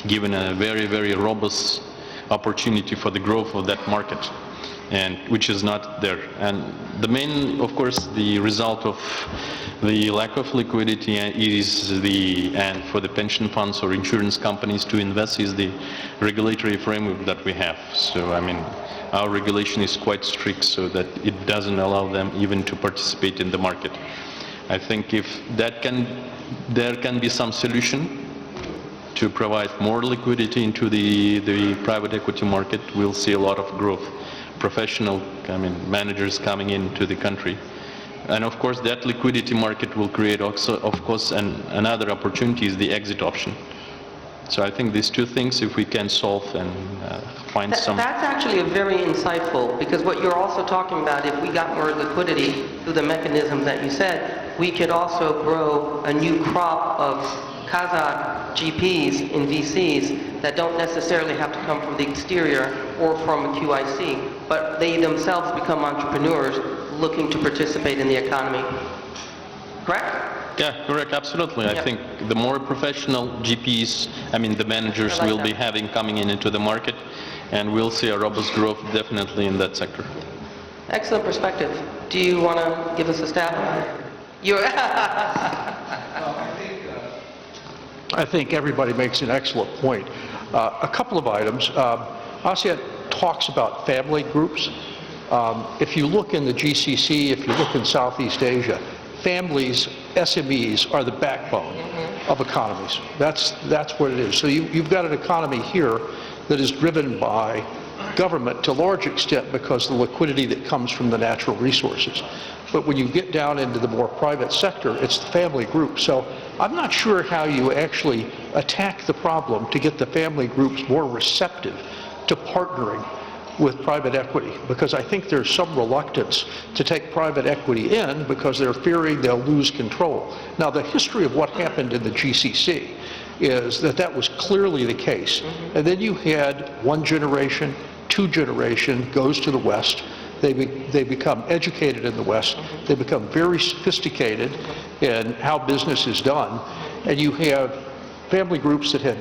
given a very, very robust opportunity for the growth of that market, and which is not there. And the main, of course, the result of the lack of liquidity is and for the pension funds or insurance companies to invest is the regulatory framework that we have. So, I mean, our regulation is quite strict so that it doesn't allow them even to participate in the market. I think if there can be some solution to provide more liquidity into the private equity market, we'll see a lot of growth. Professional, managers coming into the country. And of course, that liquidity market will create also, of course, another opportunity is the exit option. So I think these two things, if we can solve and find some... That's actually very insightful, because what you're also talking about, if we got more liquidity through the mechanism that you said, we could also grow a new crop of Kazakh GPs in VCs that don't necessarily have to come from the exterior or from a QIC, but they themselves become entrepreneurs looking to participate in the economy. Correct? Yeah, correct, absolutely. Yep. I think the more professional GPs, the managers I like will that. be having coming into the market, and we'll see a robust growth definitely in that sector. Excellent perspective. Do you want to give us a stab? I think everybody makes an excellent point. A couple of items. ASEAN talks about family groups. If you look in the GCC, if you look in Southeast Asia, families, SMEs are the backbone of economies. That's what it is. So you've got an economy here that is driven by government to a large extent because of the liquidity that comes from the natural resources. But when you get down into the more private sector, it's the family group. So I'm not sure how you actually attack the problem to get the family groups more receptive to partnering with private equity, because I think there's some reluctance to take private equity in because they're fearing they'll lose control. Now, the history of what happened in the GCC is that was clearly the case. And then you had one generation, two generation goes to the West. They become educated in the West. They become very sophisticated in how business is done. And you have family groups that had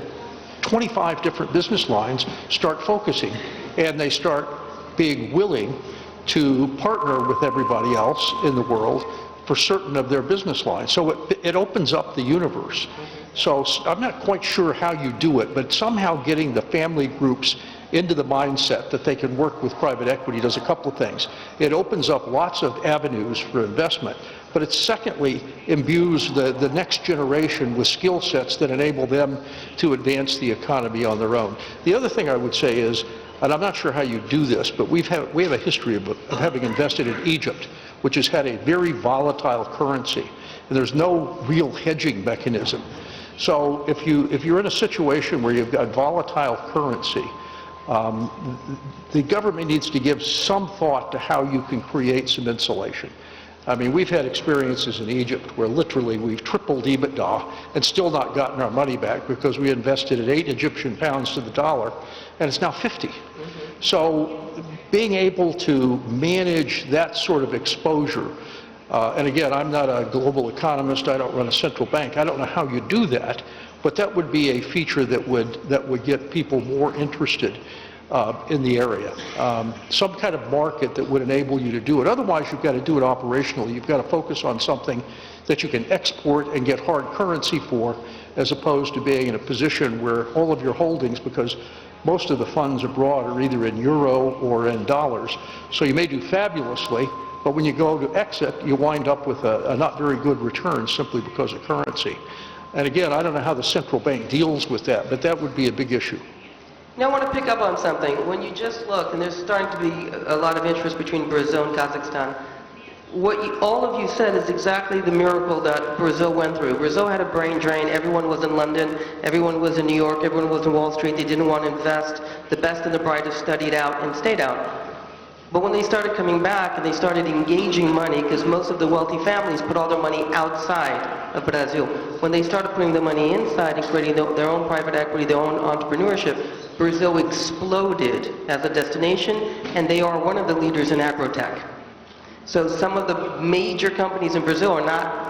25 different business lines start focusing, and they start being willing to partner with everybody else in the world for certain of their business lines. So it opens up the universe. So I'm not quite sure how you do it, but somehow getting the family groups into the mindset that they can work with private equity does a couple of things. It opens up lots of avenues for investment, but it secondly imbues the next generation with skill sets that enable them to advance the economy on their own. The other thing I would say is, and I'm not sure how you do this, but we have a history of having invested in Egypt, which has had a very volatile currency, and there's no real hedging mechanism. So if you're in a situation where you've got volatile currency, the government needs to give some thought to how you can create some insulation. I mean, we've had experiences in Egypt where literally we've tripled EBITDA and still not gotten our money back because we invested at 8 Egyptian pounds to the dollar, and it's now 50. So being able to manage that sort of exposure, and again, I'm not a global economist, I don't run a central bank, I don't know how you do that, but that would be a feature that would get people more interested in the area. Some kind of market that would enable you to do it. Otherwise, you've got to do it operationally. You've got to focus on something that you can export and get hard currency for, as opposed to being in a position where all of your holdings, because most of the funds abroad are either in euro or in dollars. So you may do fabulously, but when you go to exit, you wind up with a not very good return simply because of currency. And again, I don't know how the central bank deals with that, but that would be a big issue. Now I want to pick up on something. When you just look, and there's starting to be a lot of interest between Brazil and Kazakhstan, all of you said is exactly the miracle that Brazil went through. Brazil had a brain drain. Everyone was in London. Everyone was in New York. Everyone was in Wall Street. They didn't want to invest. The best and the brightest studied out and stayed out. But when they started coming back and they started engaging money, because most of the wealthy families put all their money outside of Brazil, when they started putting the money inside and creating their own private equity, their own entrepreneurship, Brazil exploded as a destination, and they are one of the leaders in agrotech. So some of the major companies in Brazil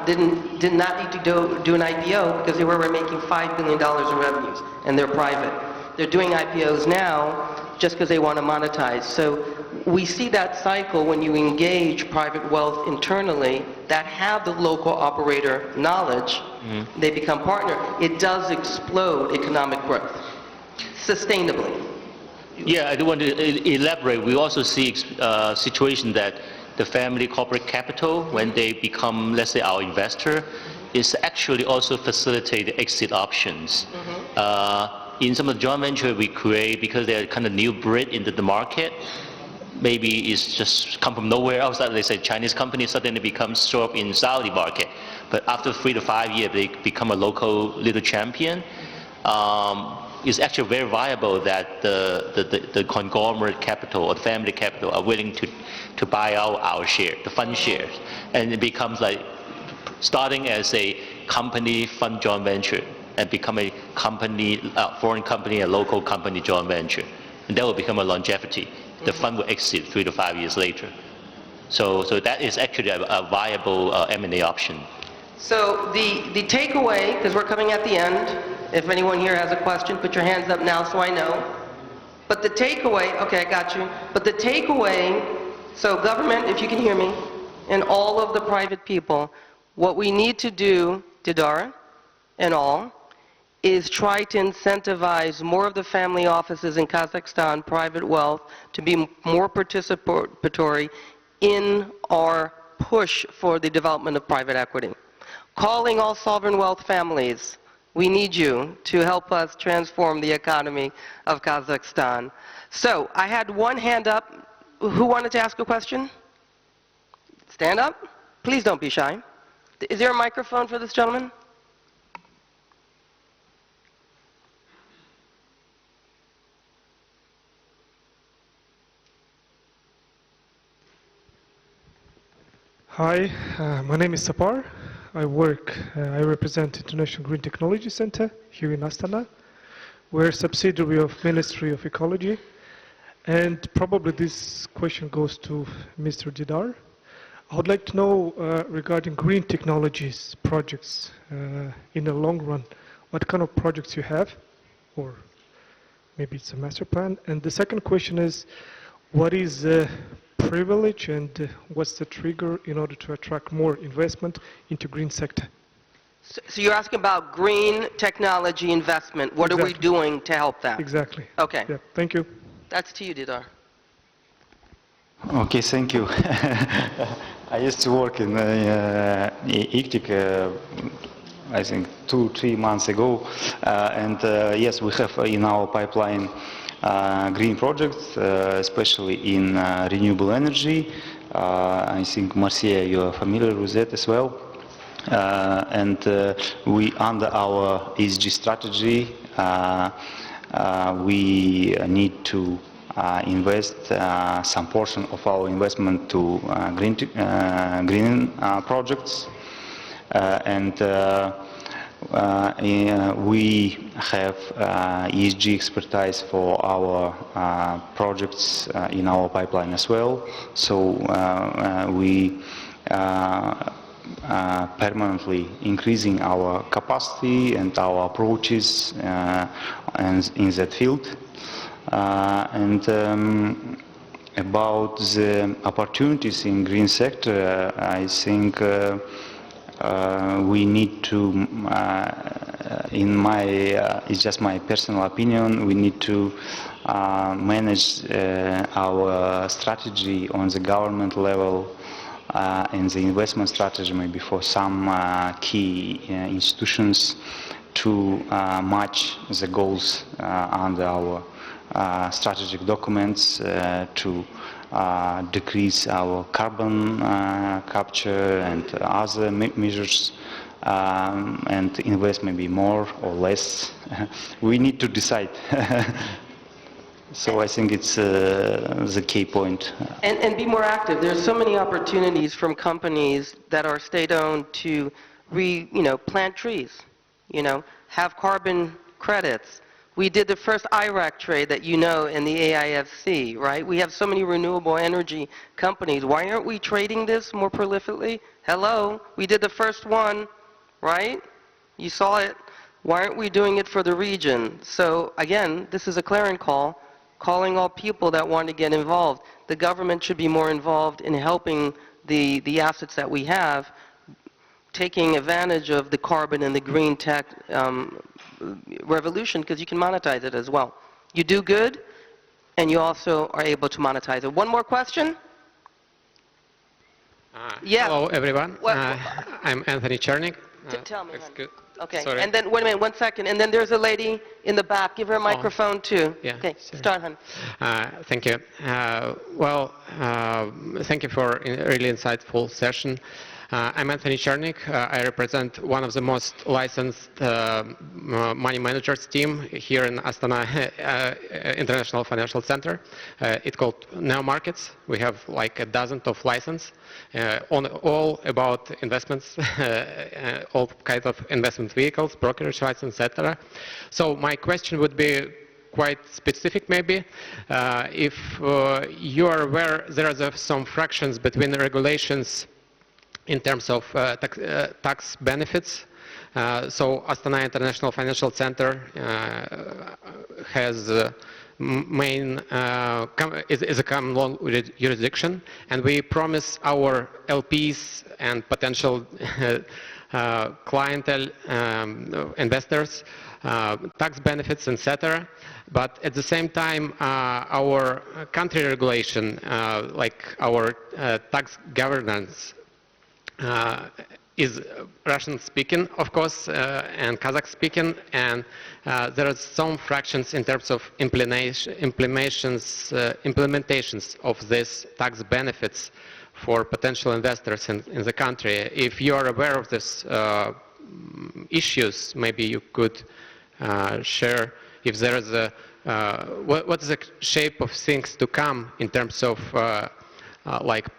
did not need to do an IPO because they were making $5 billion in revenues, and they're private. They're doing IPOs now just because they want to monetize. So we see that cycle when you engage private wealth internally that have the local operator knowledge, they become partner. It does explode economic growth, sustainably. Yeah, I do want to elaborate. We also see a situation that the family corporate capital, when they become, let's say, our investor, is actually also facilitate exit options. In some of the joint venture we create, because they're kind of new breed into the market, maybe it's just come from nowhere outside. They say Chinese companies suddenly become show up in Saudi market, but after 3 to 5 years they become a local little champion. It's actually very viable that the conglomerate capital or the family capital are willing to buy out our share, the fund shares, and it becomes like starting as a company fund joint venture and become a company, foreign company, a local company joint venture, and that will become a longevity. The fund will exit 3 to 5 years later. So that is actually a viable M&A option. So the takeaway, because we're coming at the end, if anyone here has a question, put your hands up now so I know. But the takeaway, okay, I got you. But the takeaway, so government, if you can hear me, and all of the private people, what we need to do, Didar and all, is try to incentivize more of the family offices in Kazakhstan, private wealth, to be more participatory in our push for the development of private equity. Calling all sovereign wealth families, we need you to help us transform the economy of Kazakhstan. So, I had one hand up. Who wanted to ask a question? Stand up. Please don't be shy. Is there a microphone for this gentleman? Hi, my name is Sapar. I represent International Green Technology Center here in Astana. We're a subsidiary of Ministry of Ecology. And probably this question goes to Mr. Didar. I would like to know regarding green technologies projects in the long run, what kind of projects you have, or maybe it's a master plan. And the second question is, what is privilege and what's the trigger in order to attract more investment into green sector? So you're asking about green technology investment. What are we doing to help that? Exactly. Okay. Yeah, thank you. That's to you, Didar. Okay, thank you. I used to work in ICTIC, I think 2-3 months ago, and yes, we have in our pipeline green projects, especially in renewable energy. I think, Marcia, you are familiar with that as well. And we, under our ESG strategy, we need to invest some portion of our investment to green projects, and we have ESG expertise for our projects in our pipeline as well. So we permanently increasing our capacity and our approaches and in that field. And about the opportunities in green sector, I think we need to, it's just my personal opinion, we need to manage our strategy on the government level and the investment strategy maybe for some key institutions to match the goals under our strategic documents to decrease our carbon capture and other measures and invest maybe more or less. We need to decide. So I think it's the key point. And be more active. There's so many opportunities from companies that are state-owned to plant trees, have carbon credits. We did the first IRAC trade that you know in the AIFC, right? We have so many renewable energy companies. Why aren't we trading this more prolifically? Hello, we did the first one, right? You saw it. Why aren't we doing it for the region? So again, this is a clarion call, calling all people that want to get involved. The government should be more involved in helping the assets that we have, taking advantage of the carbon and the green tech revolution, because you can monetize it as well. You do good, and you also are able to monetize it. One more question? Yeah. Hello, everyone. What- I'm Anthony Chernik. Tell me, hon. Excuse. Okay, Sorry. and then, wait a minute, 1 second, and then there's a lady in the back. Give her a microphone, too. Yeah, Okay, sure. start, hon. Thank you. Thank you for a really insightful session. I'm Anthony Chernik. I represent one of the most licensed money managers team here in Astana International Financial Center. It's called Neo Markets. We have like a dozen of license on all about investments, all kinds of investment vehicles, brokerage license, etc. So my question would be quite specific maybe. If you are aware, there are some fractions between the regulations in terms of tax benefits. So Astana International Financial Center has is a common law jurisdiction, and we promise our LPs and potential clientele, investors, tax benefits, etc. But at the same time, our country regulation, like our tax governance, is Russian-speaking, of course, and Kazakh-speaking, and there are some fractions in terms of implementations of these tax benefits for potential investors in the country. If you are aware of these issues, maybe you could share if there is a what is the shape of things to come in terms of like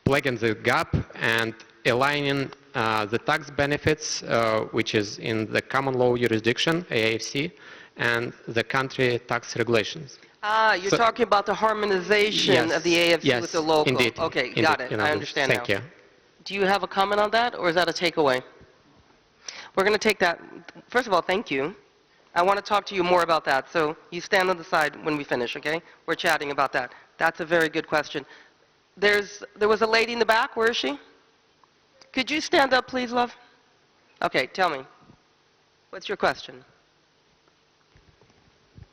plugging the gap and aligning the tax benefits, which is in the common law jurisdiction, AIFC, and the country tax regulations. You're talking about the harmonization of the AFC with the local. Indeed. Okay, Indeed. got it. I understand Thank now. you. Do you have a comment on that, or is that a takeaway? We're going to take that. First of all, thank you. I want to talk to you more about that. So you stand on the side when we finish, okay? We're chatting about that. That's a very good question. There was a lady in the back. Where is she? Could you stand up, please, love? Okay, tell me. What's your question?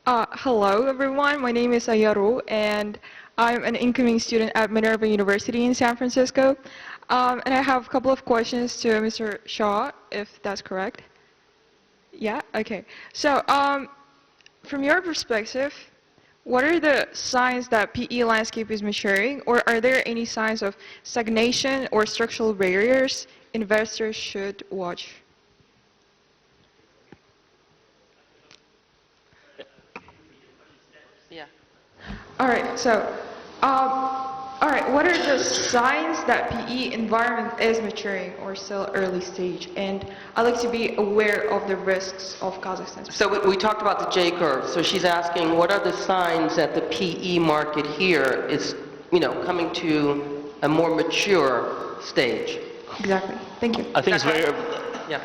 Hello, everyone. My name is Ayaru, and I'm an incoming student at Minerva University in San Francisco. And I have a couple of questions to Mr. Shaw, if that's correct. Yeah? Okay. So, from your perspective, what are the signs that PE landscape is maturing, or are there any signs of stagnation or structural barriers investors should watch? Yeah. All right. So, all right. What are the signs that PE environment is maturing or still early stage? And I'd like to be aware of the risks of Kazakhstan. So we talked about the J curve. So she's asking, what are the signs that the PE market here is, coming to a more mature stage? Exactly. Thank you. I think it's Yeah.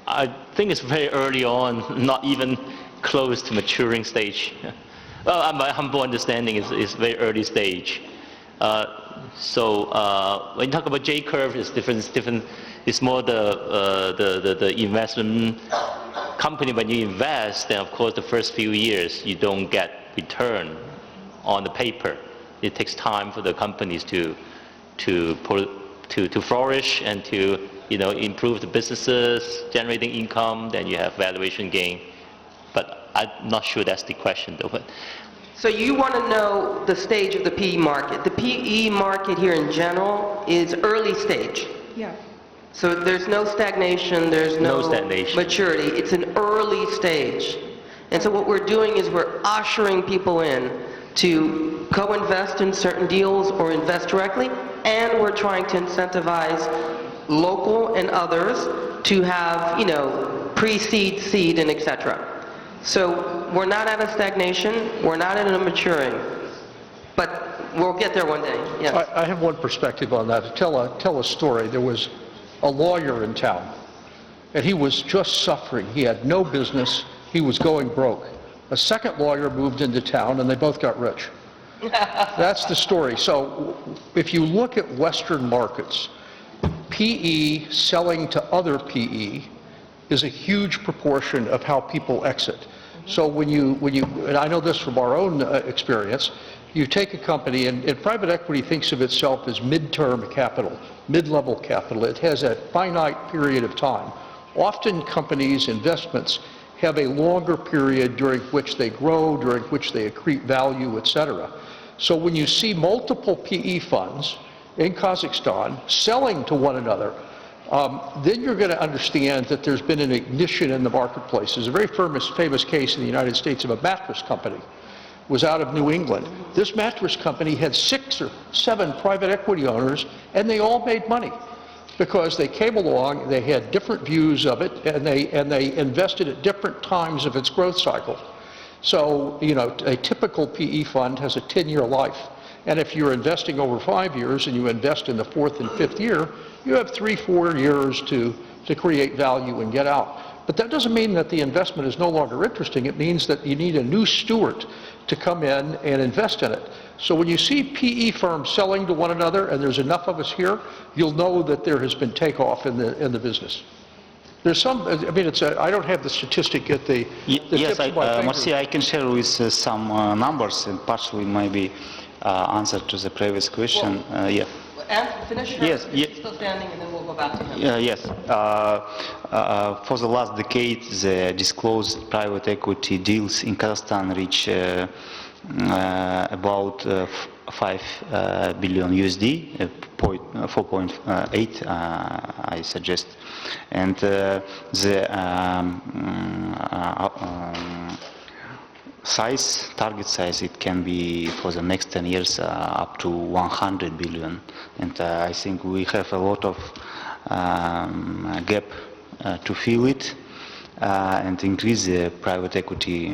I think it's very early on, not even close to maturing stage. Well, my humble understanding is very early stage. When you talk about J curve, it's different. It's more the investment company. When you invest, then of course the first few years you don't get return on the paper. It takes time for the companies to flourish and to improve the businesses, generating income. Then you have valuation gain. But I'm not sure that's the question though. But So you want to know the stage of the PE market. The PE market here in general is early stage. Yeah. So there's no stagnation, there's no stagnation. maturity. It's an early stage. And so what we're doing is we're ushering people in to co-invest in certain deals or invest directly, and we're trying to incentivize local and others to have, pre-seed, seed, and etc. So we're not at a stagnation, we're not at a maturing, but we'll get there one day, yes. I have one perspective on that. To tell a story, there was a lawyer in town, and he was just suffering. He had no business. He was going broke. A second lawyer moved into town, and they both got rich. That's the story. So if you look at Western markets, PE selling to other PE is a huge proportion of how people exit. So when you, and I know this from our own experience, you take a company, and private equity thinks of itself as mid-term capital, mid-level capital. It has a finite period of time. Often companies' investments have a longer period during which they grow, during which they accrete value, etc. So when you see multiple PE funds in Kazakhstan selling to one another, then you're going to understand that there's been an ignition in the marketplace. There's a very famous case in the United States of a mattress company. It was out of New England. This mattress company had 6 or 7 private equity owners, and they all made money because they came along, they had different views of it, and they invested at different times of its growth cycle. So, you know, a typical PE fund has a 10-year life. And if you're investing over 5 years and you invest in the 4th and 5th year, you have 3-4 years to create value and get out. But that doesn't mean that the investment is no longer interesting. It means that you need a new steward to come in and invest in it. So when you see PE firms selling to one another, and there's enough of us here, you'll know that there has been takeoff in the business. There's some, I mean, I don't have the statistic at the yes, tips of my fingers. Marcia, I can share with some numbers and partially maybe answer to the previous question. Yeah. And finish your, Yes, he's still standing, and then we'll go back to him. Yes. For the last decade, the disclosed private equity deals in Kazakhstan reach about 5 billion USD, 4.8, I suggest. And the target size, it can be for the next 10 years up to 100 billion. And I think we have a lot of gap to fill it and increase the private equity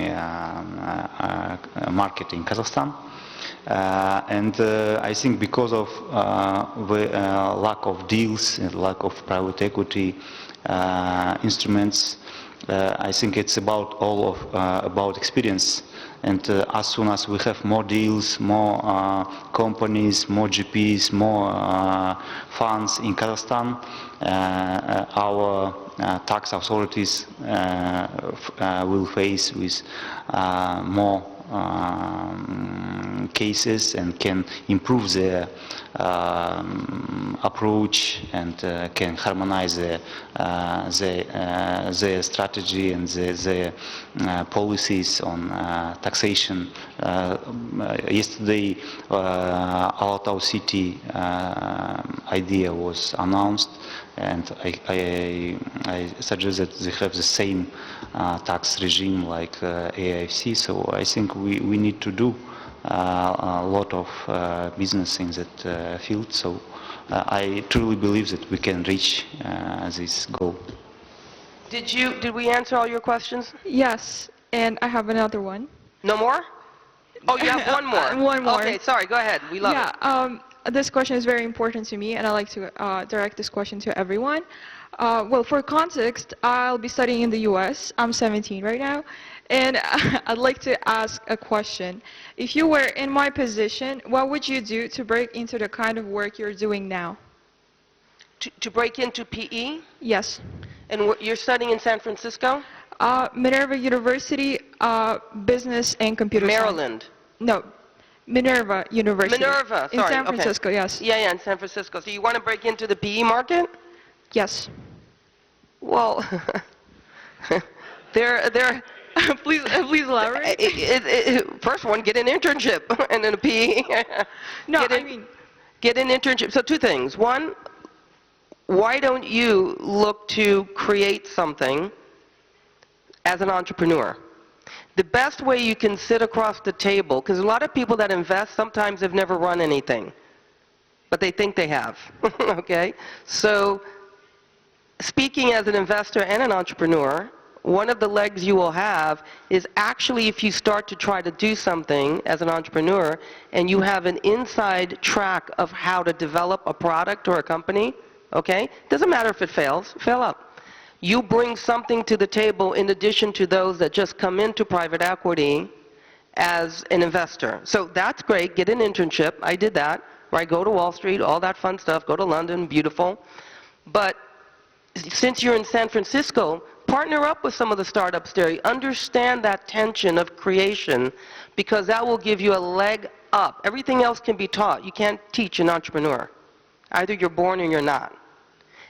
market in Kazakhstan. And I think because of the lack of deals and lack of private equity instruments, I think it's about experience. And as soon as we have more deals, more companies, more GPs, more funds in Kazakhstan, our tax authorities will face with more cases and can improve their approach and can harmonize their strategy and their policies on taxation. Yesterday, Altai City idea was announced, and I suggest that they have the same tax regime like AIFC. So I think we need to do a lot of business in that field. So I truly believe that we can reach this goal. Did we answer all your questions? Yes, and I have another one. No more? Oh, you have one more. One more. Okay, sorry, go ahead. We love it. This question is very important to me, and I like to direct this question to everyone. Well, for context, I'll be studying in the US. I'm 17 right now, and I'd like to ask a question. If you were in my position, what would you do to break into the kind of work you're doing now? To break into PE? Yes. And you're studying in San Francisco? Minerva University, Business and Computer Maryland? Science. No, Minerva University. Minerva, sorry. In San Francisco, okay. Yes. Yeah, in San Francisco. So you want to break into the PE market? Yes. Well, they're please elaborate. First one, get an internship, and then a PE. Get an internship. So 2 things. One, why don't you look to create something as an entrepreneur? The best way you can sit across the table, because a lot of people that invest sometimes have never run anything, but they think they have, okay? So speaking as an investor and an entrepreneur, one of the legs you will have is actually if you start to try to do something as an entrepreneur and you have an inside track of how to develop a product or a company, okay? Doesn't matter if it fails, fail up. You bring something to the table in addition to those that just come into private equity as an investor. So that's great, get an internship, I did that, right? Go to Wall Street, all that fun stuff, go to London, beautiful. But since you're in San Francisco, partner up with some of the startups there. Understand that tension of creation because that will give you a leg up. Everything else can be taught. You can't teach an entrepreneur. Either you're born or you're not.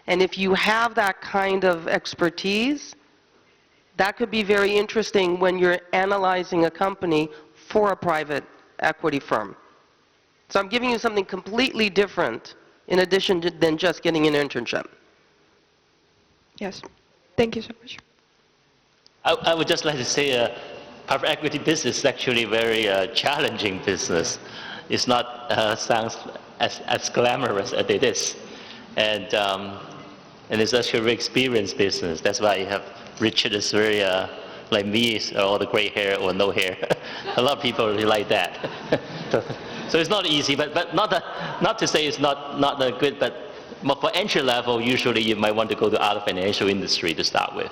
And if you have that kind of expertise, that could be very interesting when you're analyzing a company for a private equity firm. So I'm giving you something completely different in addition to than just getting an internship. Yes. Thank you so much. I would just like to say private equity business is actually a very challenging business. It's not sounds as glamorous as it is. And it's actually a very experienced business. That's why you have Richard is very, like me, all the gray hair or no hair. A lot of people really like that. So it's not easy, but not to say it's not good, but for entry level, usually you might want to go to other financial industry to start with.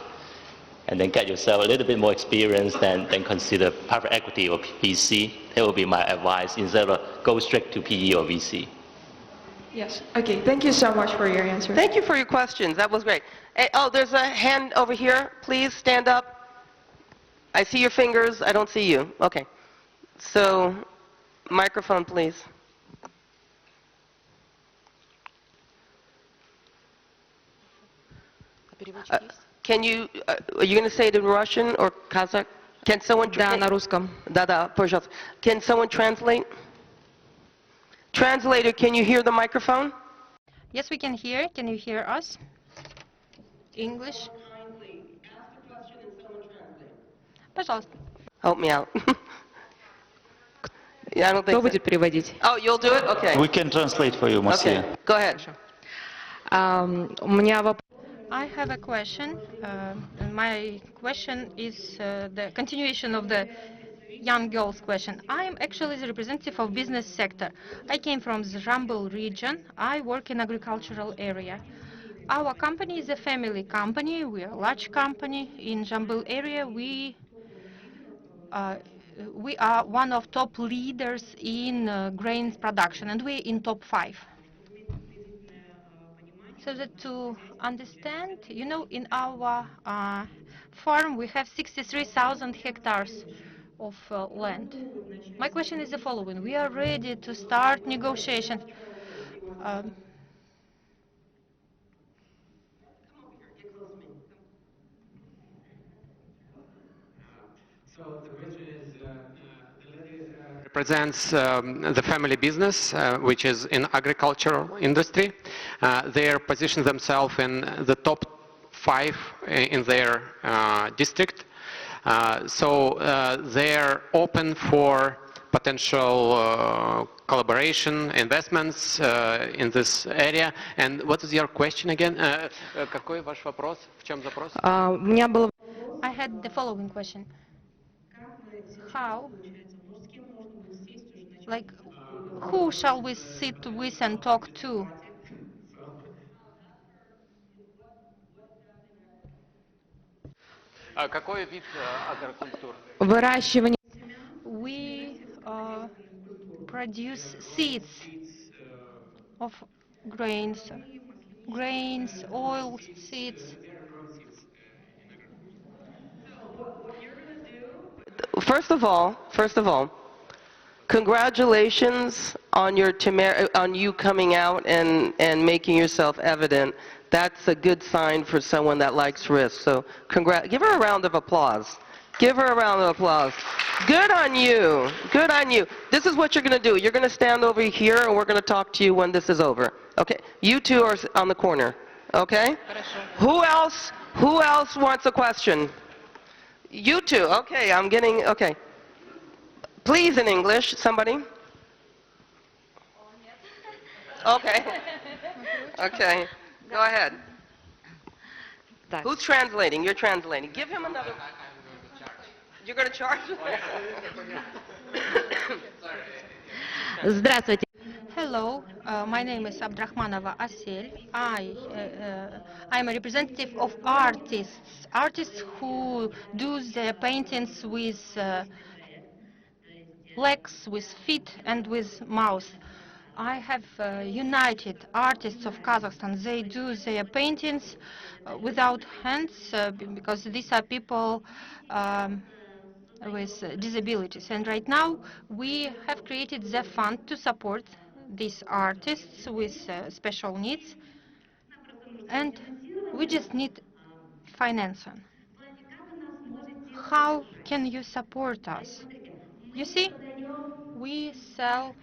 And then get yourself a little bit more experience, then consider private equity or VC. That would be my advice, instead of go straight to PE or VC. Yes. Okay. Thank you so much for your answer. Thank you for your questions. That was great. Hey, oh, there's a hand over here. Please stand up. I see your fingers. I don't see you. Okay. So, microphone, please. Can you, are you going to say it in Russian or Kazakh? Can someone... Да, на русском. Да, пожалуйста. Can someone translate? Translator, can you hear the microphone? Yes, we can hear. Can you hear us? English? Пожалуйста. Help me out. Yeah, I don't think Кто будет переводить? Oh, you'll do it? Okay. We can translate for you, Marcia. Okay, go ahead. У меня вопрос. I have a question. My question is the continuation of the young girl's question. I am actually the representative of business sector. I came from the Jambul region. I work in agricultural area. Our company is a family company. We are a large company in Jambul area. We are one of top leaders in grains production, and we're in top 5. So that to understand, you know, in our farm we have 63,000 hectares of land. My question is the following. We are ready to start negotiations. Represents the family business, which is in agricultural industry. They position themselves in the top 5 in their district. So they're open for potential collaboration, investments in this area. And what is your question again? Какой ваш вопрос? В чем запрос? I had the following question. How? Like, who shall we sit with and talk to? Какой вид агрокультур? Выращивание. We produce seeds of grains, oil seeds. First of all, congratulations on your on you coming out and making yourself evident. That's a good sign for someone that likes risk. So give her a round of applause. Give her a round of applause. Good on you. Good on you. This is what you're going to do. You're going to stand over here and we're going to talk to you when this is over. Okay? You two are on the corner. Okay? Who else wants a question? You two. Okay, I'm getting, okay. Please in English, somebody. Okay. Okay. Go ahead. Who's translating? You're translating. Give him another. You're going to charge? Здравствуйте. Hello, my name is Abdrahmanova Asel. I'm a representative of artists who do their paintings with legs, with feet, and with mouth. I have united artists of Kazakhstan. They do their paintings without hands because these are people with disabilities. And right now we have created the fund to support these artists with special needs. And we just need financing. How can you support us? You see, we sell.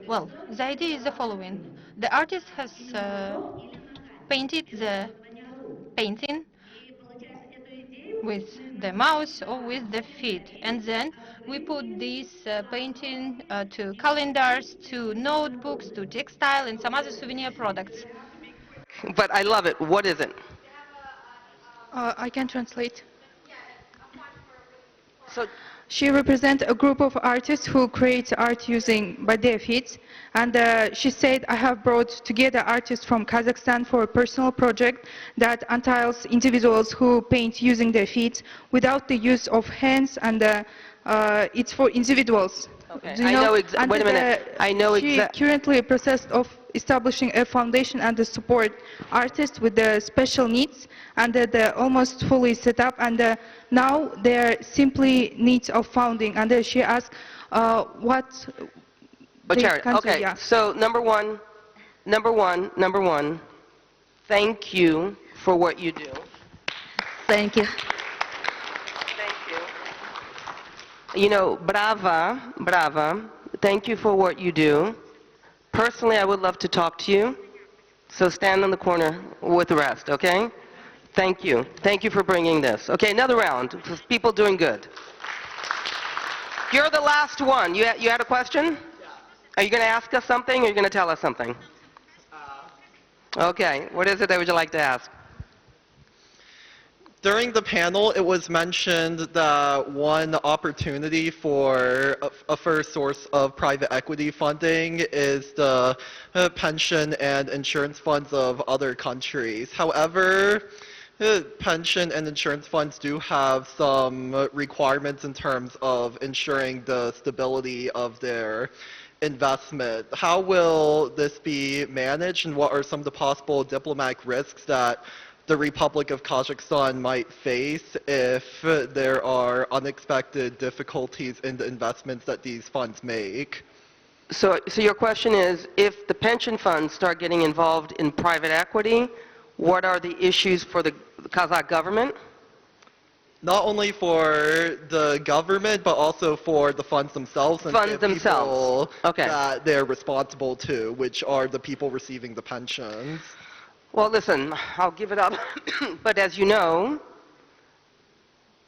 Well, the idea is the following. The artist has painted the painting with the mouse or with the feet. And then we put this painting to calendars, to notebooks, to textile, and some other souvenir products. But I love it. What is it? I can translate. So She represents a group of artists who create art using by their feet. And she said, I have brought together artists from Kazakhstan for a personal project that entails individuals who paint using their feet without the use of hands, and it's for individuals. okay. Do you I know And wait a minute. I know she exactly. currently in the process of establishing a foundation and to support artists with the special needs, and they're almost fully set up, and now there simply needs of funding. And she asked what they can do. Okay. Yeah. So number one, thank you for what you do. Thank you. Thank you. You know, brava. Thank you for what you do. Personally, I would love to talk to you. So stand in the corner with the rest, okay? Thank you. Thank you for bringing this. Okay, another round. People doing good. You're the last one. You had a question? Are you going to ask us something, or are you going to tell us something? Okay. What is it that would you like to ask? During the panel, it was mentioned that one opportunity for a first source of private equity funding is the pension and insurance funds of other countries. However, pension and insurance funds do have some requirements in terms of ensuring the stability of their investment. How will this be managed, and what are some of the possible diplomatic risks that the Republic of Kazakhstan might face if there are unexpected difficulties in the investments that these funds make? So your question is, if the pension funds start getting involved in private equity, what are the issues for the Kazakh government? Not only for the government, but also for the funds themselves and Funds the themselves. people Okay. that they're responsible to, which are the people receiving the pensions. Well, listen, I'll give it up. But as you know,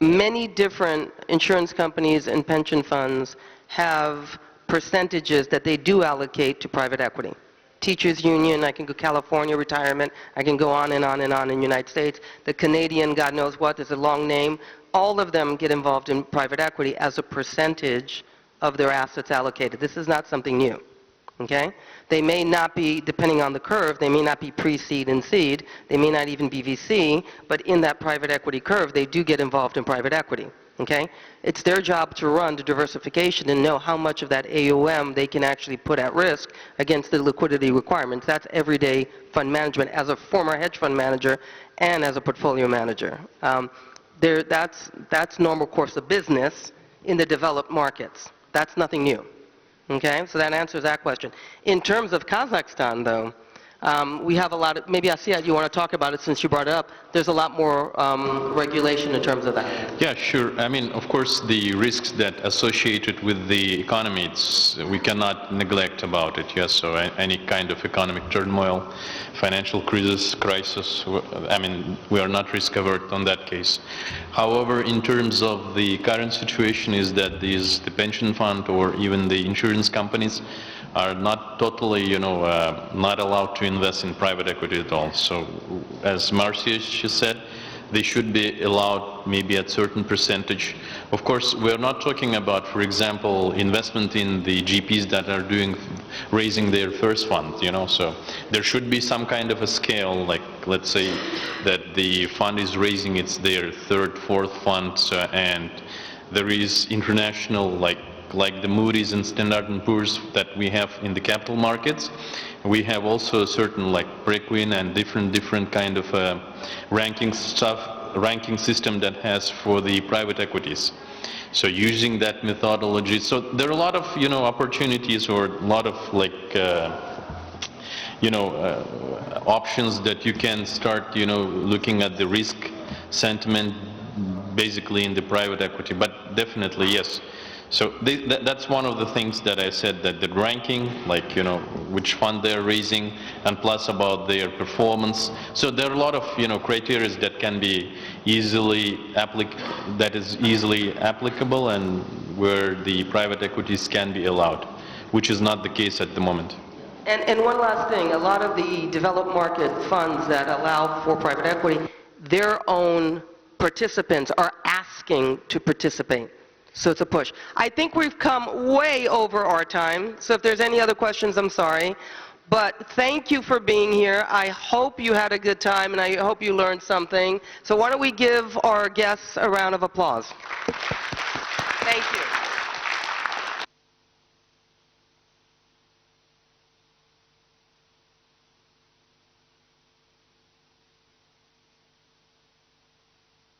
many different insurance companies and pension funds have percentages that they do allocate to private equity. Teachers Union, I can go California retirement, I can go on and on and on in the United States. The Canadian, God knows what, there's a long name. All of them get involved in private equity as a percentage of their assets allocated. This is not something new, okay? They may not be, depending on the curve, they may not be pre-seed and seed, they may not even be VC, but in that private equity curve, they do get involved in private equity. Okay? It's their job to run the diversification and know how much of that AUM they can actually put at risk against the liquidity requirements. That's everyday fund management as a former hedge fund manager and as a portfolio manager. That's normal course of business in the developed markets. That's nothing new. Okay? So that answers that question. In terms of Kazakhstan, though, we have a lot of, maybe Asiya, you want to talk about it since you brought it up. There's a lot more regulation in terms of that. Yeah, sure. I mean, of course, the risks that associated with the economy, we cannot neglect about it. Yes, so any kind of economic turmoil, financial crisis, I mean, we are not risk averse on that case. However, in terms of the current situation is that the pension fund or even the insurance companies are not totally, not allowed to invest in private equity at all. So, as Marcia she said, they should be allowed maybe at certain percentage. Of course, we're not talking about, for example, investment in the GPs that are raising their first fund, so there should be some kind of a scale, like let's say that the fund is raising their third, fourth fund, and there is international, like the Moody's and Standard & Poor's that we have in the capital markets. We have also a certain like Preqin and different kind of ranking system that has for the private equities. So using that methodology, so there are a lot of opportunities or a lot of like options that you can start looking at the risk sentiment basically in the private equity. But definitely yes. So that's one of the things that I said, that the ranking, like, which fund they're raising, and plus about their performance. So there are a lot of, criteria that can be easily applicable and where the private equities can be allowed, which is not the case at the moment. And one last thing, a lot of the developed market funds that allow for private equity, their own participants are asking to participate. So it's a push. I think we've come way over our time, so if there's any other questions, I'm sorry. But thank you for being here. I hope you had a good time, and I hope you learned something. So why don't we give our guests a round of applause. Thank you.